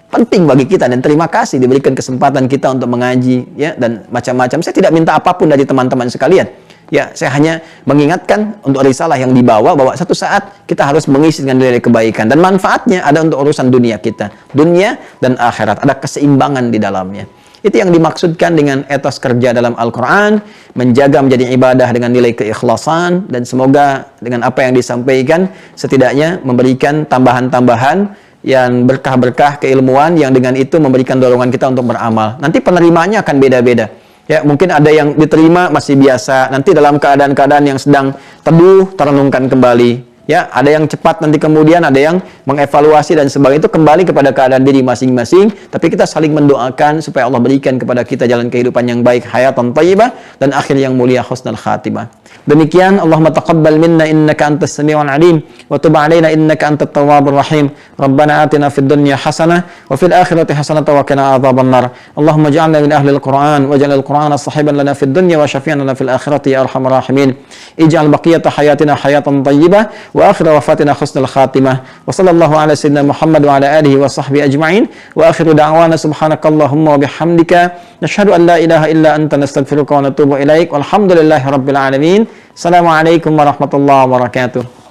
Penting bagi kita dan terima kasih diberikan kesempatan kita untuk mengaji, ya, dan macam-macam. Saya tidak minta apapun dari teman-teman sekalian. Ya, saya hanya mengingatkan untuk risalah yang dibawa bahwa satu saat kita harus mengisi dengan nilai kebaikan dan manfaatnya ada untuk urusan dunia kita, dunia dan akhirat. Ada keseimbangan di dalamnya. Itu yang dimaksudkan dengan etos kerja dalam Al-Quran, menjaga menjadi ibadah dengan nilai keikhlasan, dan semoga dengan apa yang disampaikan, setidaknya memberikan tambahan-tambahan yang berkah-berkah keilmuan, yang dengan itu memberikan dorongan kita untuk beramal. Nanti penerimaannya akan beda-beda. Ya, mungkin ada yang diterima masih biasa, nanti dalam keadaan-keadaan yang sedang teduh, terenungkan kembali. Ya, ada yang cepat nanti kemudian, ada yang mengevaluasi dan sebagainya, itu kembali kepada keadaan diri masing-masing. Tapi kita saling mendoakan supaya Allah berikan kepada kita jalan kehidupan yang baik, hayatan thayyibah, dan akhir yang mulia, husnul khatimah. Demikian, Allahumma taqabbal minna innaka antas sami'ul alim wa tub 'alaina innaka antat tawwabur rahim. Rabbana atina fid dunya hasanah wa fil akhirati hasanah wa qina adzabannar. Allahumma ij'alna min ahlil Qur'an waj'al al-Qur'ana sahiban lana fid dunya wa syafi'an lana fil akhirati ya arhamar rahimin. Ij'al baqiyata hayatina hayatan thayyibah wa akhir wafatina husnul khatimah. Wa sallallahu ala sayyidina Muhammad wa ala alihi wa sahbihi ajma'in. Wa akhiru da'wana subhanakallahumma wa bihamdika nashhadu an la ilaha illa anta nastaghfiruka wa natubu ilaik. Walhamdulillahi rabbil alamin. Assalamualaikum warahmatullahi wabarakatuh.